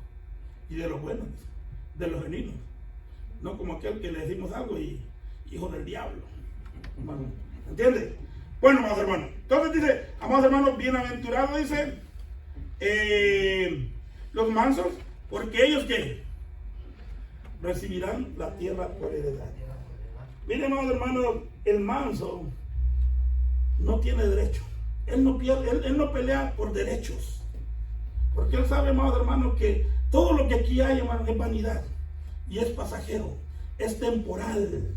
Y de los buenos, de los genuinos. No como aquel que le decimos algo y hijo del diablo. Hermano, ¿entiende? Bueno, amados hermanos. Entonces dice, amados hermanos, bienaventurados, dice, los mansos, porque ellos, ¿qué? Recibirán la tierra por heredad. Miren, amados hermanos, el manso no tiene derecho. Él no pelea por derechos. Porque él sabe, amados hermanos, que todo lo que aquí hay, hermanos, es vanidad. Y es pasajero, es temporal.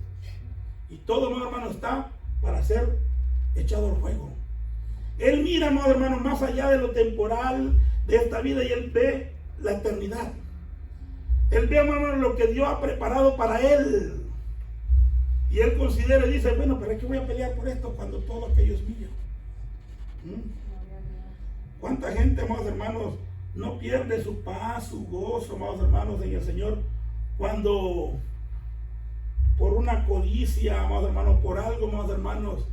Y todo, amados hermanos, está para ser echado al fuego. Él mira, amados hermanos, más allá de lo temporal de esta vida, y él ve la eternidad. Él ve, hermanos, lo que Dios ha preparado para él. Y él considera y dice, bueno, ¿para qué voy a pelear por esto cuando todo aquello es mío? ¿Cuánta gente, amados hermanos, no pierde su paz, su gozo, amados hermanos, en el Señor, cuando por una codicia, amados hermanos, por algo, amados hermanos,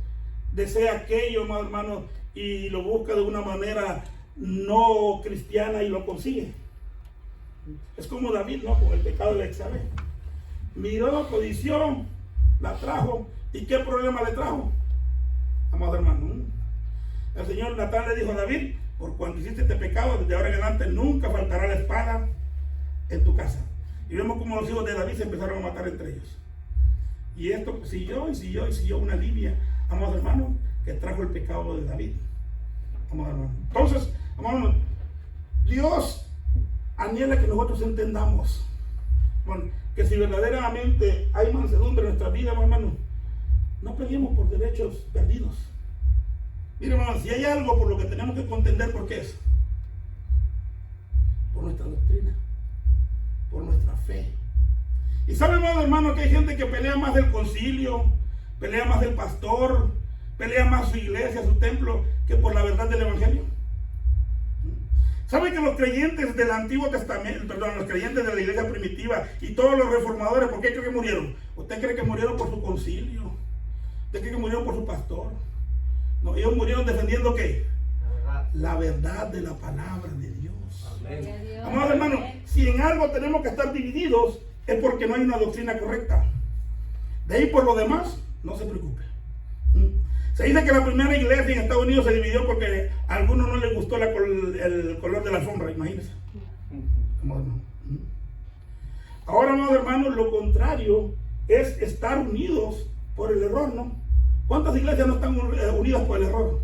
desea aquello, amados hermanos, y lo busca de una manera no cristiana y lo consigue? Es como David, ¿no? Con el pecado de Betsabé. Miró, codició, la trajo. ¿Y qué problema le trajo? Amado hermano, el Señor Natán le dijo a David, por cuanto hiciste este pecado, desde ahora en adelante nunca faltará la espada en tu casa. Y vemos como los hijos de David se empezaron a matar entre ellos. Y esto siguió y siguió y siguió una línea, amados hermanos, que trajo el pecado de David. Amados hermanos. Entonces, amados hermanos, Dios anhela que nosotros entendamos, bueno, que si verdaderamente hay mansedumbre en nuestra vida, hermanos, no peleemos por derechos perdidos. Miren, hermanos, si hay algo por lo que tenemos que contender, ¿por qué es? Por nuestra doctrina, por nuestra fe. Y saben, hermanos, que hay gente que pelea más del concilio, pelea más del pastor, pelea más su iglesia, su templo, que por la verdad del evangelio. ¿Saben que los creyentes del Antiguo Testamento, perdón, los creyentes de la iglesia primitiva y todos los reformadores, ¿por qué creen que murieron? ¿Usted cree que murieron por su concilio? ¿Usted cree que murieron por su pastor? No, ellos murieron defendiendo ¿qué? La verdad de la palabra de Dios. Amén. Amados hermanos, si en algo tenemos que estar divididos, es porque no hay una doctrina correcta. De ahí por lo demás, no se preocupe. Se dice que la primera iglesia en Estados Unidos se dividió porque a algunos no les gustó el color de la alfombra, imagínense. Ahora, amados hermanos, lo contrario es estar unidos por el error, ¿no? ¿Cuántas iglesias no están unidas por el error?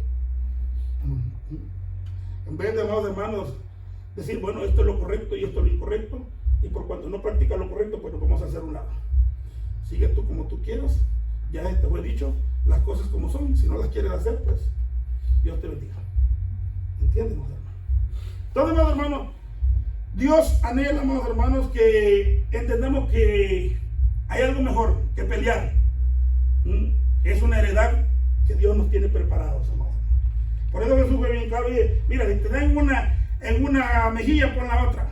En vez de, amados hermanos, decir, bueno, esto es lo correcto y esto es lo incorrecto, y por cuanto no practicas lo correcto, pues lo vamos a hacer a un lado. Sigue tú como tú quieras, ya te he dicho las cosas como son, si no las quieres hacer, pues Dios te bendiga. ¿Entienden, amados hermanos? Entonces, amados hermanos, Dios anhela, amados hermanos, que entendamos que hay algo mejor que pelear. Es una heredad que Dios nos tiene preparados, amados. Por eso Jesús fue bien claro y dice, mira, si te dan en una mejilla, pon la otra.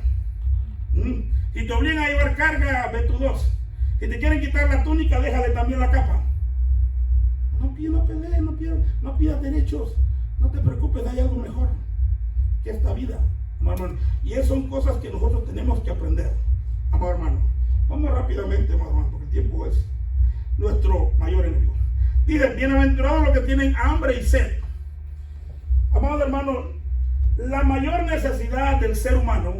Si te obligan a llevar carga, ve tú dos. Si te quieren quitar la túnica, déjale también la capa. No pelees, no pidas derechos. No te preocupes, hay algo mejor que esta vida, amado hermano. Y esas son cosas que nosotros tenemos que aprender, amado hermano. Vamos rápidamente, amado hermano, porque el tiempo es nuestro mayor enemigo. Dice, bienaventurados los que tienen hambre y sed. Amado hermano, la mayor necesidad del ser humano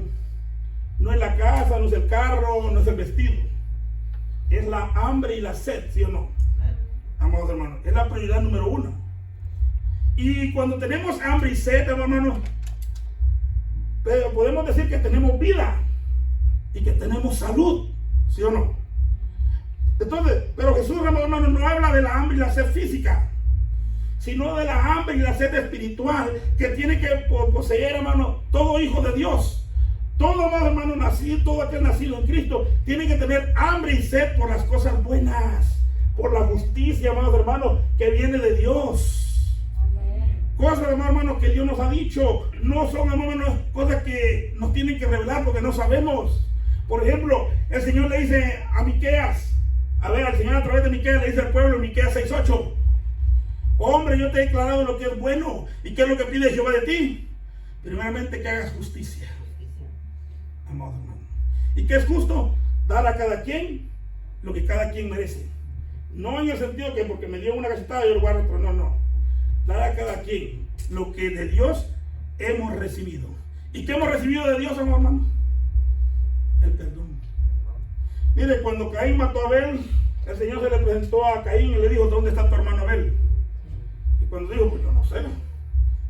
no es la casa, no es el carro, no es el vestido. Es la hambre y la sed, ¿sí o no? Amados hermanos, es la prioridad número uno. Y cuando tenemos hambre y sed, hermanos, pero podemos decir que tenemos vida y que tenemos salud, ¿sí o no? Entonces, pero Jesús, hermano, no habla de la hambre y la sed física, sino de la hambre y la sed espiritual que tiene que poseer, hermano, todo hijo de Dios. Todo, amado hermano, nacido, todo aquel nacido en Cristo tiene que tener hambre y sed por las cosas buenas, por la justicia, amados hermanos, que viene de Dios. Cosas, hermanos, que Dios nos ha dicho, no son, hermanos, cosas que nos tienen que revelar porque no sabemos. Por ejemplo, el Señor le dice a Miqueas, al Señor a través de Miqueas le dice al pueblo en Miqueas 6:8, hombre, yo te he declarado lo que es bueno y qué es lo que pide Jehová de ti. Primeramente que hagas justicia, amado hermano. ¿Y qué es justo? Dar a cada quien lo que cada quien merece. No en el sentido que porque me dio una cachetada yo lo guardo, pero no. Dar a cada quien lo que de Dios hemos recibido. ¿Y qué hemos recibido de Dios, hermano? El perdón. Mire, cuando Caín mató a Abel, el Señor se le presentó a Caín y le dijo, ¿dónde está tu hermano Abel? Y cuando dijo, pues yo no sé, a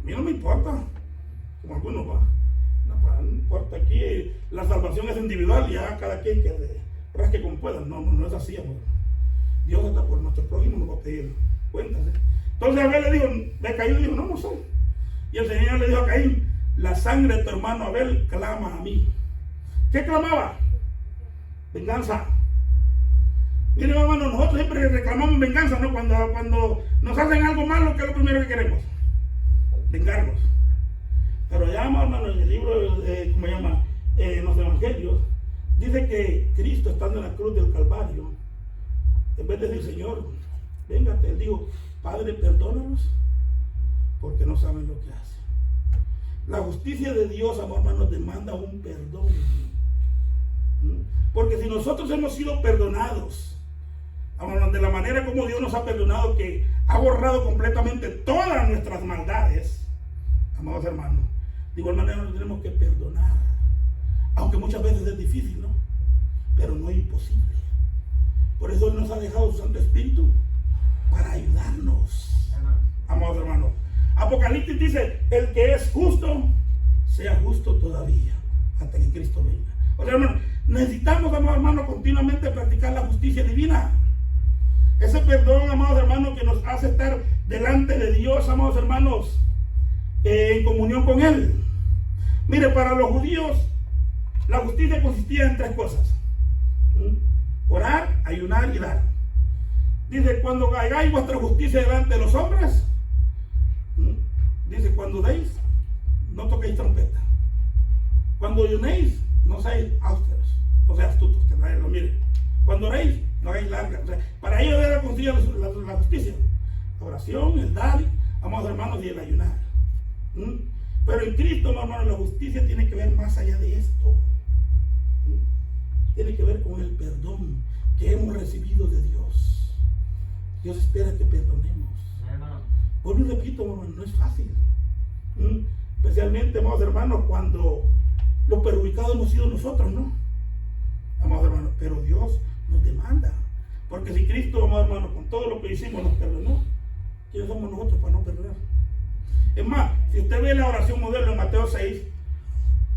mí no me importa, como algunos va. No importa, aquí la salvación es individual y ya cada quien que rasque como pueda. No es así, amor. Dios hasta por nuestro prójimo nos va a pedir cuentas. Entonces Abel le dijo, Caín le dijo, no sé. Y el Señor le dijo a Caín, la sangre de tu hermano Abel clama a mí. ¿Qué clamaba? Venganza. Miren, hermano, nosotros siempre reclamamos venganza, ¿no? Cuando nos hacen algo malo, ¿qué es lo primero que queremos? Vengarnos. Pero ya, hermano, en el libro, ¿cómo se llama? En los evangelios, dice que Cristo, estando en la cruz del Calvario, en vez de decir, Señor, véngate, él dijo, Padre, perdónanos, porque no saben lo que hacen. La justicia de Dios, amor hermano, demanda un perdón. Porque si nosotros hemos sido perdonados, de la manera como Dios nos ha perdonado, que ha borrado completamente todas nuestras maldades, amados hermanos, de igual manera nos tenemos que perdonar, aunque muchas veces es difícil, ¿no? Pero no es imposible. Por eso Él nos ha dejado su Santo Espíritu para ayudarnos, amados hermanos. Apocalipsis dice, el que es justo, sea justo todavía, hasta que Cristo venga. O sea, hermano, necesitamos, amados hermanos, continuamente practicar la justicia divina. Ese perdón, amados hermanos, que nos hace estar delante de Dios, amados hermanos, en comunión con Él. Mire, para los judíos, la justicia consistía en tres cosas: orar, ayunar y dar. Dice, cuando hagáis vuestra justicia delante de los hombres, dice, cuando deis, no toquéis trompeta. Cuando ayunéis, no seáis austeros, o sea, astutos, que nadie lo mire. Cuando oréis, no hagáis larga. O sea, para ellos era la justicia. La oración, el dar, amados hermanos, y el ayunar. Pero en Cristo, hermanos, la justicia tiene que ver más allá de esto. Tiene que ver con el perdón que hemos recibido de Dios. Dios espera que perdonemos. Por y repito, hermano, no es fácil. Especialmente, amados hermanos, cuando los perjudicados hemos sido nosotros, ¿no? Amados hermanos, pero Dios nos demanda. Porque si Cristo, amados hermanos, con todo lo que hicimos nos perdonó, ¿quiénes somos nosotros para no perdonar? Es más, si usted ve la oración modelo en Mateo 6,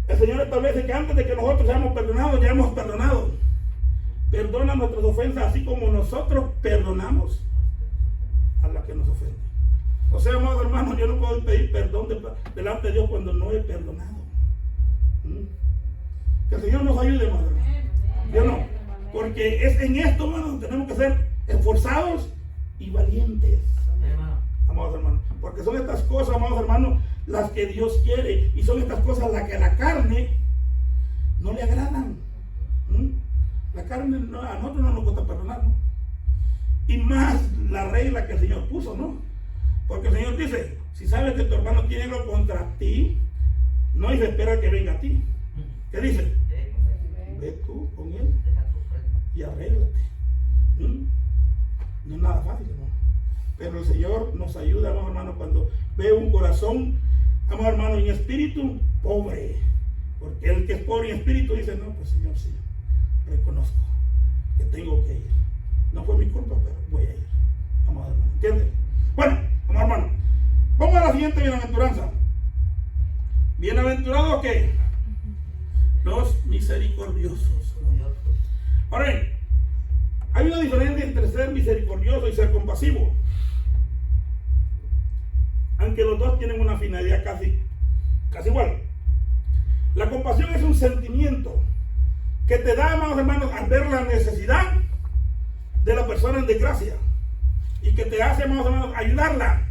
el Señor establece que antes de que nosotros seamos perdonados, ya hemos perdonado. Perdona nuestras ofensas así como nosotros perdonamos a la que nos ofende. O sea, amados hermanos, yo no puedo pedir perdón delante de Dios cuando no he perdonado. Que el Señor nos ayude, amados hermanos. Yo no. Porque es en esto, hermanos, tenemos que ser esforzados y valientes. Amados hermanos. Porque son estas cosas, amados hermanos, las que Dios quiere. Y son estas cosas las que a la carne no le agradan. La carne a nosotros no nos gusta perdonar, ¿no? Y más la regla que el Señor puso, ¿no? Porque el Señor dice, si sabes que tu hermano tiene algo contra ti, no hay que esperar que venga a ti. ¿Qué dice? Ve tú con él y arréglate. No es nada fácil, ¿no? Pero el Señor nos ayuda, amados hermanos, cuando ve un corazón, amados hermanos, en espíritu pobre. Porque el que es pobre en espíritu dice, no, pues Señor, sí, reconozco que tengo que ir. No fue mi culpa, pero voy a ir. Amados hermanos, ¿entienden? Bueno, amados hermanos, vamos a la siguiente bienaventuranza. ¿Bienaventurados qué? Los misericordiosos. Ahora bien, hay una diferencia entre ser misericordioso y ser compasivo. Aunque los dos tienen una finalidad casi igual. La compasión es un sentimiento que te da, amados hermanos, al ver la necesidad de la persona en desgracia y que te hace, amados hermanos, ayudarla.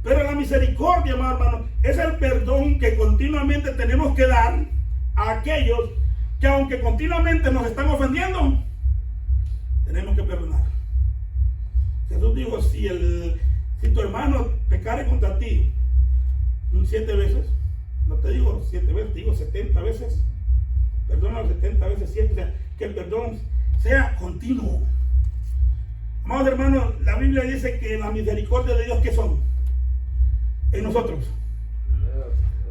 Pero la misericordia, amados hermanos, es el perdón que continuamente tenemos que dar a aquellos que, aunque continuamente nos están ofendiendo, tenemos que perdonar. Jesús dijo, si tu hermano pecare contra ti 7 veces, no te digo 7 veces, te digo 70 veces, perdona 70 veces 7, o sea, que el perdón sea continuo. Amados hermanos, la Biblia dice que la misericordia de Dios, ¿qué son? En nosotros.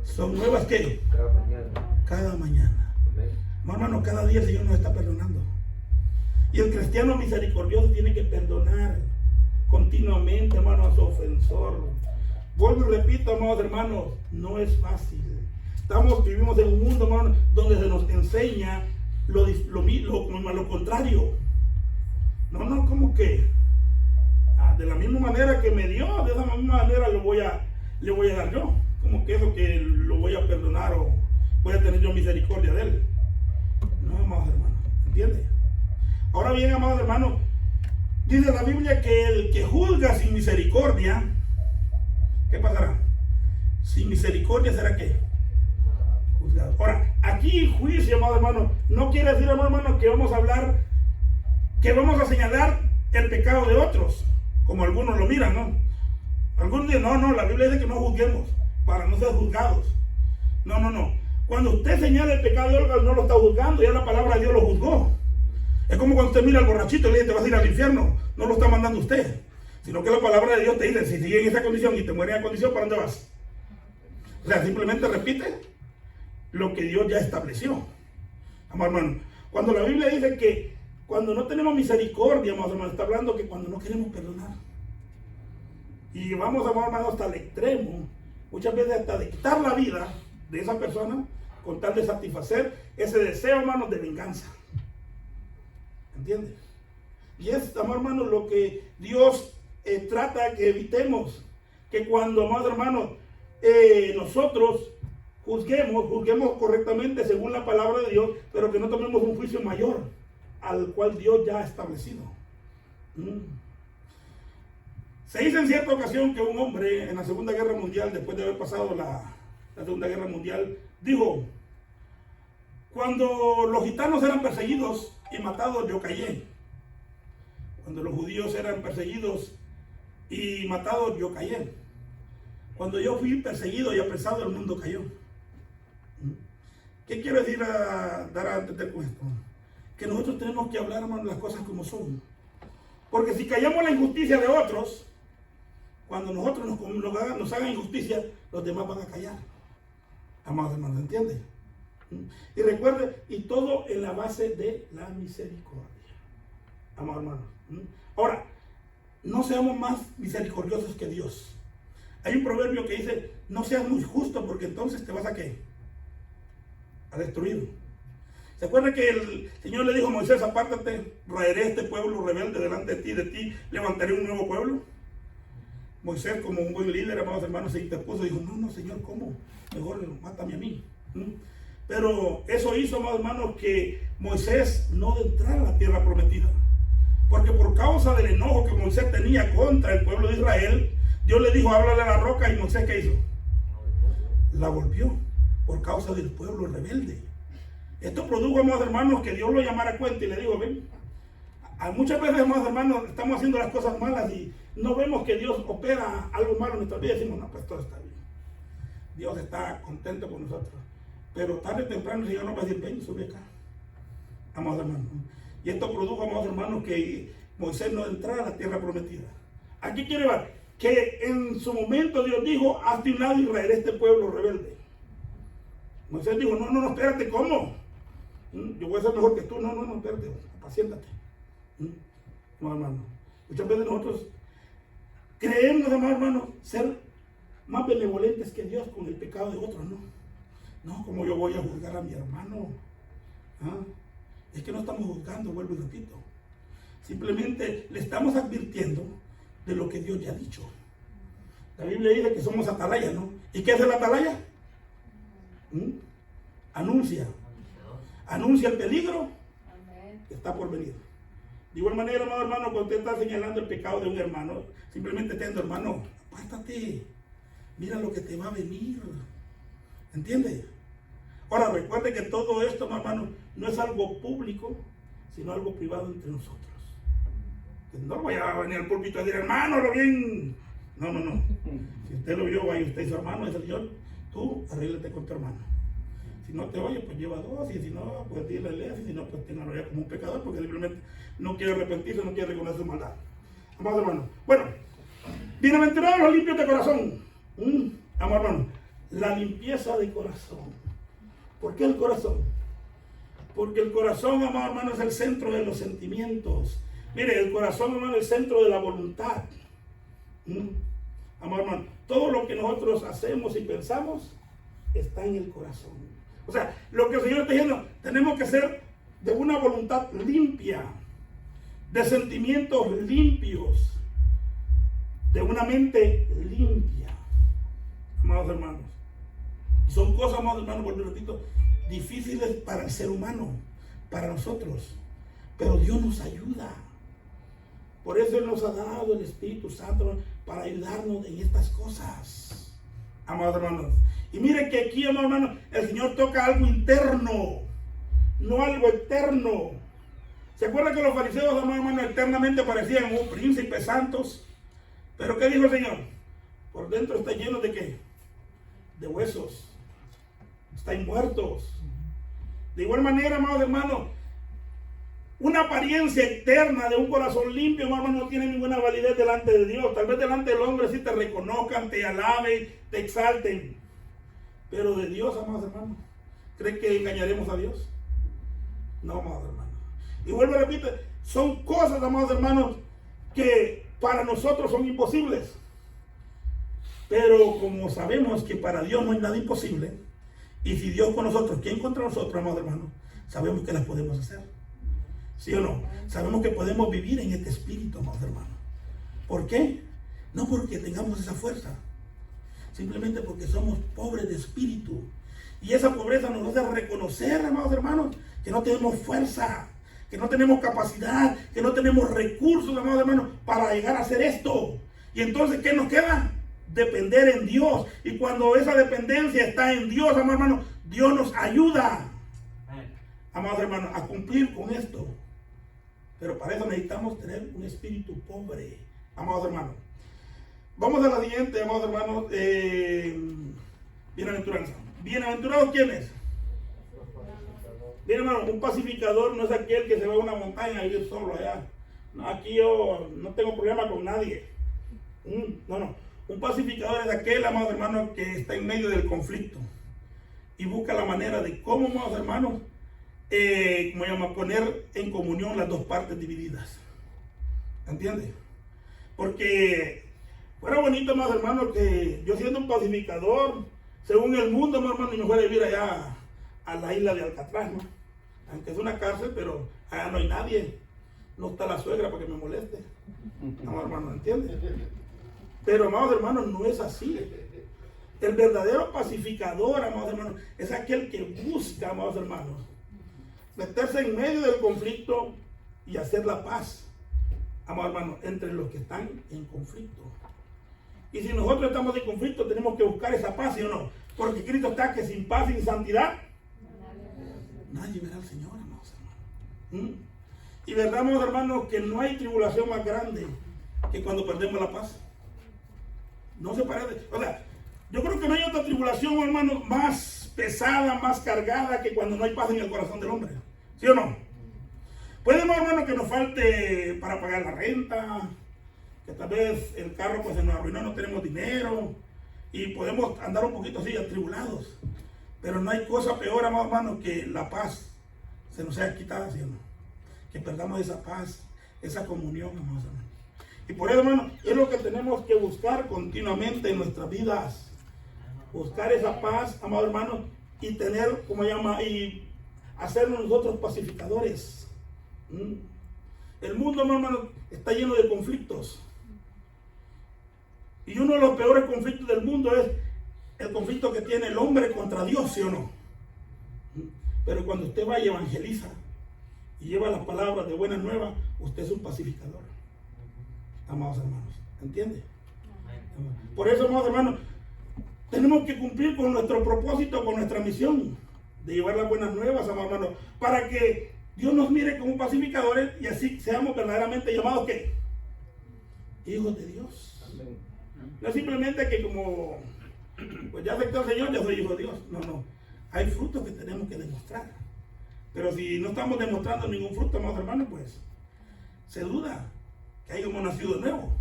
Son nuevas, ¿qué? Cada mañana. Hermano, cada día el Señor nos está perdonando. Y el cristiano misericordioso tiene que perdonar continuamente, hermano, a su ofensor. Vuelvo y repito, amados hermanos, no es fácil. Vivimos en un mundo, hermano, donde se nos enseña lo contrario. No, como que de la misma manera que me dio, de esa misma manera le voy a dar yo. Como que eso que lo voy a perdonar o voy a tener yo misericordia de él. No, amados hermanos, ¿entiende? Ahora bien, amados hermanos, dice la Biblia que el que juzga sin misericordia, ¿qué pasará? Sin misericordia será ¿qué? Juzgado. Ahora, aquí juicio, amados hermanos, no quiere decir, amados hermanos, que vamos a hablar, que vamos a señalar el pecado de otros, como algunos lo miran, ¿no? Algunos dicen, no, la Biblia dice que no juzguemos para no ser juzgados. No. Cuando usted señala el pecado de otro, no lo está juzgando, ya la palabra de Dios lo juzgó. Es como cuando usted mira al borrachito y le dice, te vas a ir al infierno. No lo está mandando usted, sino que la palabra de Dios te dice, si sigues en esa condición y te mueres en esa condición, ¿para dónde vas? O sea, simplemente repite lo que Dios ya estableció. Amado hermano, cuando la Biblia dice que cuando no tenemos misericordia, amado hermano, está hablando que cuando no queremos perdonar. Y vamos, amado hermano, hasta el extremo, muchas veces hasta de quitar la vida de esa persona, con tal de satisfacer ese deseo, hermano, de venganza. ¿Entiendes? Y es, amado hermano, lo que Dios trata que evitemos. Que cuando, amado hermano, nosotros juzguemos correctamente según la palabra de Dios, pero que no tomemos un juicio mayor al cual Dios ya ha establecido. Se dice en cierta ocasión que un hombre en la Segunda Guerra Mundial, después de haber pasado la Segunda Guerra Mundial, dijo, cuando los gitanos eran perseguidos y matados, yo callé. Cuando los judíos eran perseguidos y matados, yo callé. Cuando yo fui perseguido y apresado, el mundo cayó. ¿Qué quiero decir dar a entender con esto? Que nosotros tenemos que hablar, hermano, las cosas como son. Porque si callamos la injusticia de otros, cuando nosotros nos hagan injusticia, los demás van a callar. Amados hermanos, ¿entienden? Y recuerde, y todo en la base de la misericordia. Amados hermanos. Ahora, no seamos más misericordiosos que Dios. Hay un proverbio que dice, no seas muy justo porque entonces te vas a ¿qué? A destruir. ¿Se acuerda que el Señor le dijo a Moisés, apártate, raeré este pueblo rebelde delante de ti levantaré un nuevo pueblo? Moisés, como un buen líder, amados hermanos, se interpuso y dijo, no, Señor, ¿cómo? Mejor mátame a mí. Pero eso hizo, amados hermanos, que Moisés no entrara a la tierra prometida. Porque por causa del enojo que Moisés tenía contra el pueblo de Israel, Dios le dijo, háblale a la roca, y Moisés, ¿qué hizo? La volvió, por causa del pueblo rebelde. Esto produjo, amados hermanos, que Dios lo llamara a cuenta y le dijo, ven, muchas veces, amados hermanos, estamos haciendo las cosas malas y no vemos que Dios opera algo malo en nuestra vida y decimos, no, pues todo está bien. Dios está contento con nosotros. Pero tarde o temprano el Señor nos va a decir, ven, sube acá, amados hermanos. Y esto produjo, amados hermanos, que Moisés no entrara a la tierra prometida. Aquí quiere ver que en su momento Dios dijo, hazte un lado y raeré este pueblo rebelde. Moisés dijo, no, espérate, ¿cómo? Yo voy a ser mejor que tú. No, espérate, apaciéntate. No, hermano. Muchas veces nosotros creemos, hermano, ser más benevolentes que Dios con el pecado de otros, ¿no? No, como yo voy a juzgar a mi hermano. Es que no estamos juzgando, vuelvo y repito. Simplemente le estamos advirtiendo de lo que Dios ya ha dicho. La Biblia dice que somos atalaya, ¿no? ¿Y qué hace la atalaya? Anuncia el peligro que está por venir. De igual manera, amado hermano, cuando usted está señalando el pecado de un hermano, simplemente te dice, hermano, apártate, mira lo que te va a venir. ¿Entiende? Ahora, recuerde que todo esto, hermano, no es algo público, sino algo privado entre nosotros. No voy a venir al púlpito a decir, hermano, lo bien. No. Si usted lo vio, vaya usted y su hermano, es el Señor, tú arréglate con tu hermano. Si no te oye, pues lleva dos, y si no, pues dile leas, y si no, pues téngalo ya como un pecador, porque simplemente no quiere arrepentirse, no quiere reconocer su maldad. Amados hermanos, bueno, bienaventurados los limpios de corazón. Amados hermanos, la limpieza de corazón. ¿Por qué el corazón? Porque el corazón, amados hermanos, es el centro de los sentimientos. Mire, el corazón, hermano, es el centro de la voluntad. Amados hermanos, todo lo que nosotros hacemos y pensamos está en el corazón. O sea, lo que el Señor está diciendo, tenemos que ser de una voluntad limpia, de sentimientos limpios, de una mente limpia, amados hermanos. Y son cosas, amados hermanos, vuelvo y repito, difíciles para el ser humano, para nosotros, pero Dios nos ayuda. Por eso Él nos ha dado el Espíritu Santo para ayudarnos en estas cosas, amados hermanos. Y mire que aquí, amados hermanos, el Señor toca algo interno, no algo externo. ¿Se acuerdan que los fariseos, amados hermanos, eternamente parecían príncipes santos? Pero ¿qué dijo el Señor? Por dentro está lleno de ¿qué? De huesos. Están muertos. De igual manera, amados hermanos, una apariencia externa de un corazón limpio, hermano, no tiene ninguna validez delante de Dios. Tal vez delante del hombre sí te reconozcan, te alaben, te exalten. Pero de Dios, amados hermanos, ¿cree que engañaremos a Dios? No, amados hermanos. Y vuelvo a repetir, son cosas, amados hermanos, que para nosotros son imposibles. Pero como sabemos que para Dios no hay nada imposible, y si Dios con nosotros, ¿quién contra nosotros, amados hermanos? Sabemos que las podemos hacer. ¿Sí o no? Sabemos que podemos vivir en este espíritu, amados hermanos. ¿Por qué? No porque tengamos esa fuerza, simplemente porque somos pobres de espíritu. Y esa pobreza nos hace reconocer, amados hermanos, que no tenemos fuerza, que no tenemos capacidad, que no tenemos recursos, amados hermanos, para llegar a hacer esto. Y entonces, ¿qué nos queda? Depender en Dios. Y cuando esa dependencia está en Dios, amados hermanos, Dios nos ayuda, amados hermanos, a cumplir con esto. Pero para eso necesitamos tener un espíritu pobre, amados hermanos. Vamos a la siguiente, amados hermanos, bienaventuranza. ¿Bienaventurados quiénes? Bien, hermano, un pacificador no es aquel que se va a una montaña a vivir solo allá. No, aquí yo no tengo problema con nadie. No. Un pacificador es aquel, amado hermano, que está en medio del conflicto. y busca la manera de cómo, amados hermanos, poner en comunión las dos partes divididas. ¿Entiendes? Porque fuera bonito, amados hermanos, que yo siendo un pacificador, según el mundo, amados hermanos, y me fuera a vivir allá a la isla de Alcatraz, ¿no? Aunque es una cárcel, pero allá no hay nadie. No está la suegra para que me moleste. Amados hermanos, ¿entiendes? Pero, amados hermanos, no es así. El verdadero pacificador, amados hermanos, es aquel que busca, amados hermanos, meterse en medio del conflicto y hacer la paz, amados hermanos, entre los que están en conflicto. Y si nosotros estamos en conflicto, tenemos que buscar esa paz, ¿sí o no? Porque Cristo está que sin paz, sin santidad, nadie verá al Señor, amados hermanos. Y verdad, amados hermanos, que no hay tribulación más grande que cuando perdemos la paz. No se parece. O sea, yo creo que no hay otra tribulación, hermanos, más pesada, más cargada que cuando no hay paz en el corazón del hombre. ¿Sí o no? Puede, hermano, que nos falte para pagar la renta, que tal vez el carro pues se nos arruinó, no tenemos dinero y podemos andar un poquito así atribulados. Pero no hay cosa peor, hermano, que la paz se nos sea quitada, ¿sí o no? Que perdamos esa paz, esa comunión, hermano. Y por eso, hermano, es lo que tenemos que buscar continuamente en nuestras vidas. Buscar esa paz, amado hermano, y tener, y hacernos nosotros pacificadores. El mundo, hermano, está lleno de conflictos. Y uno de los peores conflictos del mundo es el conflicto que tiene el hombre contra Dios, ¿sí o no? Pero cuando usted va y evangeliza y lleva las palabras de buena nueva, usted es un pacificador. Amados hermanos, ¿entiende? Por eso, amados hermanos, tenemos que cumplir con nuestro propósito, con nuestra misión de llevar las buenas nuevas, amados hermanos, para que Dios nos mire como pacificadores y así seamos verdaderamente llamados ¿qué? Hijos de Dios. No es simplemente que como pues ya acepté al Señor, ya soy hijo de Dios. No. Hay frutos que tenemos que demostrar. Pero si no estamos demostrando ningún fruto, amados hermanos, pues se duda que hayamos nacido de nuevo.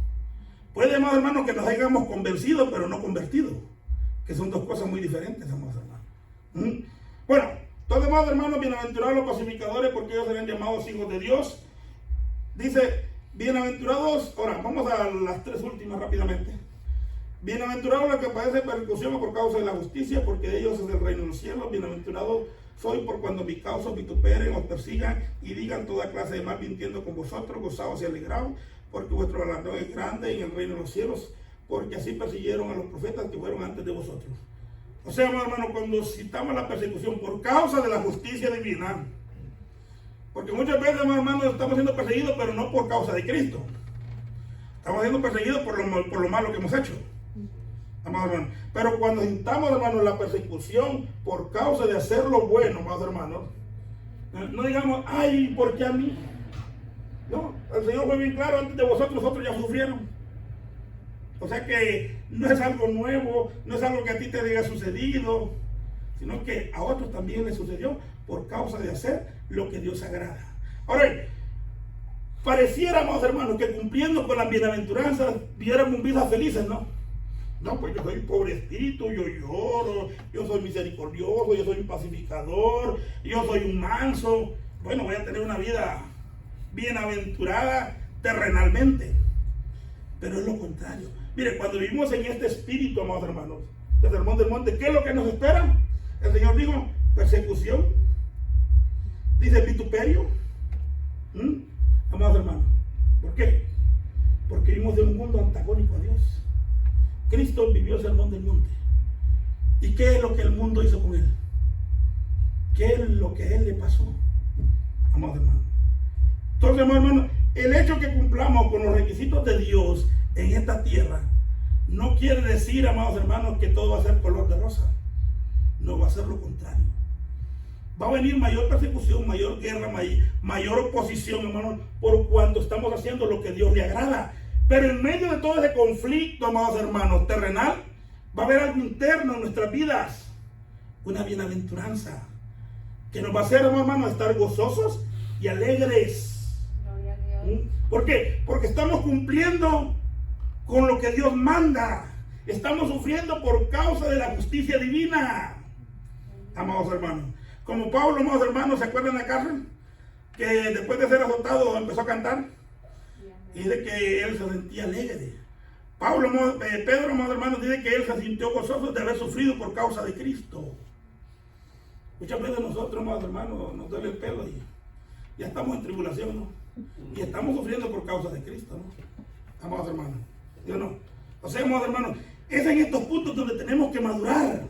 Puede, amados hermanos, que nos hayamos convencido, pero no convertido, que son dos cosas muy diferentes, amados hermanos. Bueno, entonces, amados hermanos, bienaventurados los pacificadores, porque ellos serán llamados hijos de Dios. Dice, bienaventurados, ahora vamos a las tres últimas rápidamente. Bienaventurados los que padecen persecución por causa de la justicia, porque de ellos es el reino de los cielos. Bienaventurados soy por cuando mi causa vituperen, os persigan y digan toda clase de mal mintiendo con vosotros, gozaos y alegraos, porque vuestro galardón es grande en el reino de los cielos, porque así persiguieron a los profetas que fueron antes de vosotros. O sea, hermano, cuando citamos la persecución por causa de la justicia divina, porque muchas veces, hermano, estamos siendo perseguidos, pero no por causa de Cristo. Estamos siendo perseguidos por lo malo que hemos hecho. Hermano. Pero cuando citamos, hermano, la persecución por causa de hacer lo bueno, amados hermanos, no digamos, ay, ¿por qué a mí? No, el Señor fue bien claro, antes de vosotros, otros ya sufrieron. O sea que no es algo nuevo, no es algo que a ti te haya sucedido, sino que a otros también les sucedió por causa de hacer lo que Dios agrada. Ahora, pareciéramos, hermanos, que cumpliendo con las bienaventuranzas viéramos vidas felices, ¿no? No, pues yo soy pobre espíritu, yo lloro, yo soy misericordioso, yo soy un pacificador, yo soy un manso. Bueno, voy a tener una vida bienaventurada terrenalmente. Pero es lo contrario. Mire, cuando vivimos en este espíritu, amados hermanos, del sermón del monte, ¿qué es lo que nos espera? El Señor dijo, persecución, dice vituperio. Amados hermanos, ¿por qué? Porque vivimos de un mundo antagónico a Dios. Cristo vivió el sermón del monte. ¿Y qué es lo que el mundo hizo con él? ¿Qué es lo que a él le pasó? Amados hermanos. Entonces, amados hermanos, el hecho que cumplamos con los requisitos de Dios en esta tierra no quiere decir, amados hermanos, que todo va a ser color de rosa. No, va a ser lo contrario. Va a venir mayor persecución, mayor guerra, mayor oposición, hermanos, por cuanto estamos haciendo lo que Dios le agrada. Pero en medio de todo ese conflicto, amados hermanos, terrenal, va a haber algo interno en nuestras vidas. Una bienaventuranza que nos va a hacer, hermanos, estar gozosos y alegres. Gloria a Dios. ¿Por qué? Porque estamos cumpliendo con lo que Dios manda. Estamos sufriendo por causa de la justicia divina. amados hermanos. Como Pablo, amados hermanos, ¿se acuerdan de la cárcel? Que después de ser azotado empezó a cantar. Y dice que él se sentía alegre. Pedro, amados hermanos, dice que él se sintió gozoso de haber sufrido por causa de Cristo. Muchas veces nosotros, amados hermanos, nos duele el pelo y ya estamos en tribulación, ¿no? Y estamos sufriendo por causa de Cristo, ¿no? Amados hermanos, ¿sí o no? O sea, amados hermanos, es en estos puntos donde tenemos que madurar.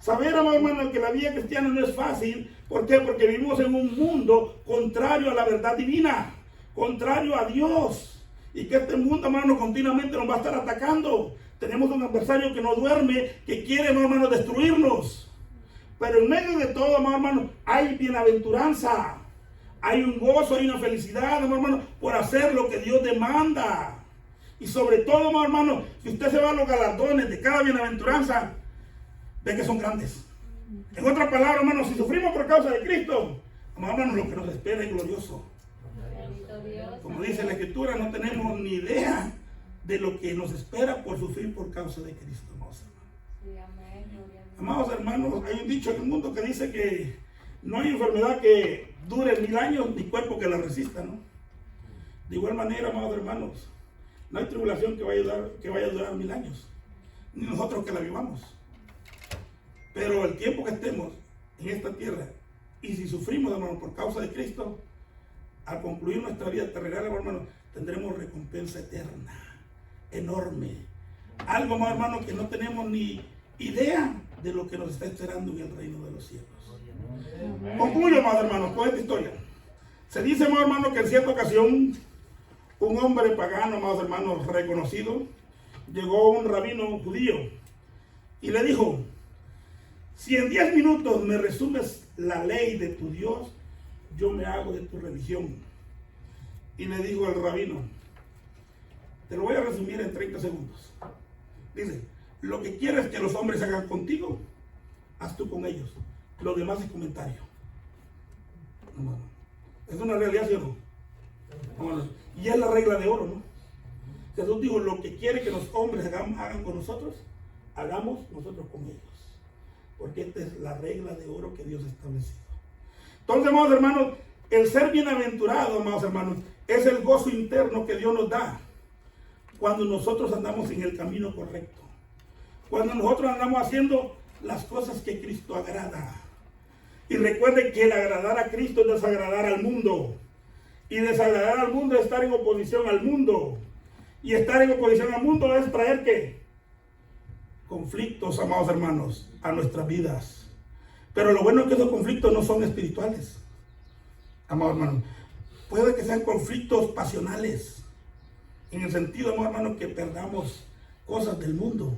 Saber, amados hermanos, que la vida cristiana no es fácil. ¿Por qué? Porque vivimos en un mundo contrario a la verdad divina, contrario a Dios. Y que este mundo, hermano, continuamente nos va a estar atacando. Tenemos un adversario que no duerme, que quiere, hermano, destruirnos. Pero en medio de todo, hermano, hay bienaventuranza. Hay un gozo, hay una felicidad, hermano, por hacer lo que Dios demanda. Y sobre todo, hermano, si usted se va a los galardones de cada bienaventuranza, ve que son grandes. En otras palabras, hermano, si sufrimos por causa de Cristo, hermano, lo que nos espera es glorioso. Como dice la Escritura, no tenemos ni idea de lo que nos espera por sufrir por causa de Cristo, amados hermanos. Amados hermanos, hay un dicho en el mundo que dice que no hay enfermedad que dure 1000 años, ni cuerpo que la resista, ¿no? De igual manera, amados hermanos, no hay tribulación que vaya a durar 1000 años, ni nosotros que la vivamos. Pero el tiempo que estemos en esta tierra, y si sufrimos, hermano, por causa de Cristo, al concluir nuestra vida terrenal, hermano, tendremos recompensa eterna, enorme. Algo más, hermano, que no tenemos ni idea de lo que nos está esperando en el reino de los cielos. Concluyo, amados hermanos, con esta historia. Se dice, amados hermanos, que en cierta ocasión un hombre pagano, amados hermanos, reconocido, llegó a un rabino judío y le dijo: si en 10 minutos me resumes la ley de tu Dios, yo me hago de tu religión. Y le dijo al rabino: te lo voy a resumir en 30 segundos. Dice: lo que quieres que los hombres hagan contigo, haz tú con ellos. Lo demás es comentario. No, es una realidad, ¿sí o no? Y es la regla de oro, ¿no? Jesús dijo: lo que quiere que los hombres hagan con nosotros, hagamos nosotros con ellos. Porque esta es la regla de oro que Dios ha establecido. Entonces, amados hermanos, el ser bienaventurado, amados hermanos, es el gozo interno que Dios nos da cuando nosotros andamos en el camino correcto. Cuando nosotros andamos haciendo las cosas que Cristo agrada. Y recuerde que el agradar a Cristo es desagradar al mundo. Y desagradar al mundo es estar en oposición al mundo. Y estar en oposición al mundo es traer ¿qué? Conflictos, amados hermanos, a nuestras vidas. Pero lo bueno es que esos conflictos no son espirituales, amados hermanos. Puede que sean conflictos pasionales, en el sentido, amados hermanos, que perdamos cosas del mundo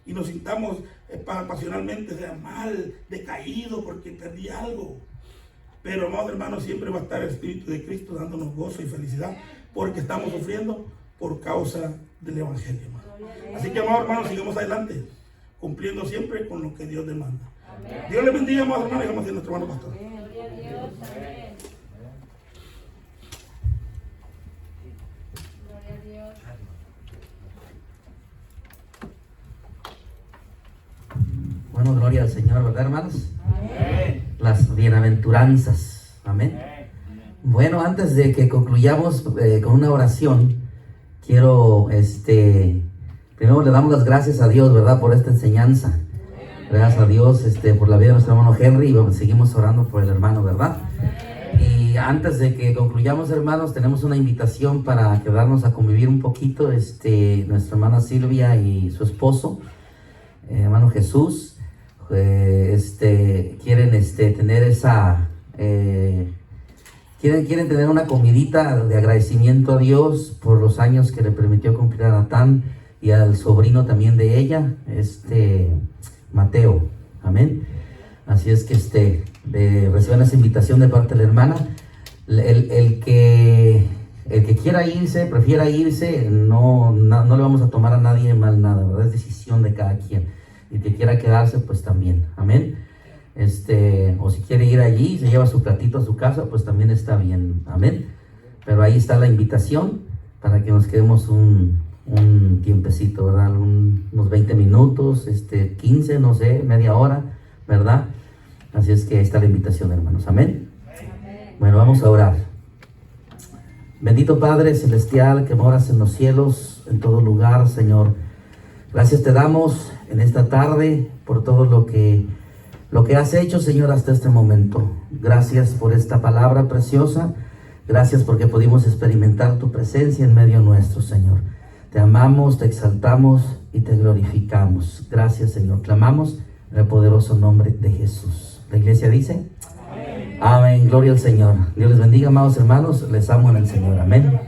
y nos sintamos pasionalmente, sea mal, decaído porque perdí algo. Pero, amados hermanos, siempre va a estar el Espíritu de Cristo dándonos gozo y felicidad porque estamos sufriendo por causa del Evangelio, hermano. Así que, amados hermanos, sigamos adelante, cumpliendo siempre con lo que Dios demanda. Amén. Dios les bendiga, amados hermanos, y vamos a ir a nuestro hermano pastor. Gloria a Dios, amén. Gloria a Dios. Bueno, gloria al Señor, ¿verdad, hermanos? Amén. Las bienaventuranzas. Amén. Bueno, antes de que concluyamos con una oración, quiero, primero le damos las gracias a Dios, ¿verdad? Por esta enseñanza. Gracias a Dios, por la vida de nuestro hermano Henry, y seguimos orando por el hermano, ¿verdad? Y antes de que concluyamos, hermanos, tenemos una invitación para quedarnos a convivir un poquito, nuestra hermana Silvia y su esposo, hermano Jesús, quieren, tener esa, quieren tener una comidita de agradecimiento a Dios por los años que le permitió cumplir a Natán y al sobrino también de ella, Mateo. Amén. Así es que reciban esa invitación de parte de la hermana. El que quiera irse, prefiera irse, no le vamos a tomar a nadie mal nada, ¿verdad? Es decisión de cada quien. Y el que quiera quedarse, pues también. Amén. O si quiere ir allí y se lleva su platito a su casa, pues también está bien. Amén. Pero ahí está la invitación para que nos quedemos un tiempecito, ¿verdad? Unos 20 minutos, 15, no sé, media hora, ¿verdad? Así es que ahí está la invitación, hermanos. Amén. Bueno, vamos a orar. Bendito Padre Celestial, que moras en los cielos, en todo lugar, Señor. Gracias te damos en esta tarde por todo lo que has hecho, Señor, hasta este momento. Gracias por esta palabra preciosa. Gracias porque pudimos experimentar tu presencia en medio nuestro, Señor. Te amamos, te exaltamos y te glorificamos. Gracias, Señor. Clamamos en el poderoso nombre de Jesús. La iglesia dice: amén. Gloria al Señor. Dios les bendiga, amados hermanos. Les amo en el Señor. Amén.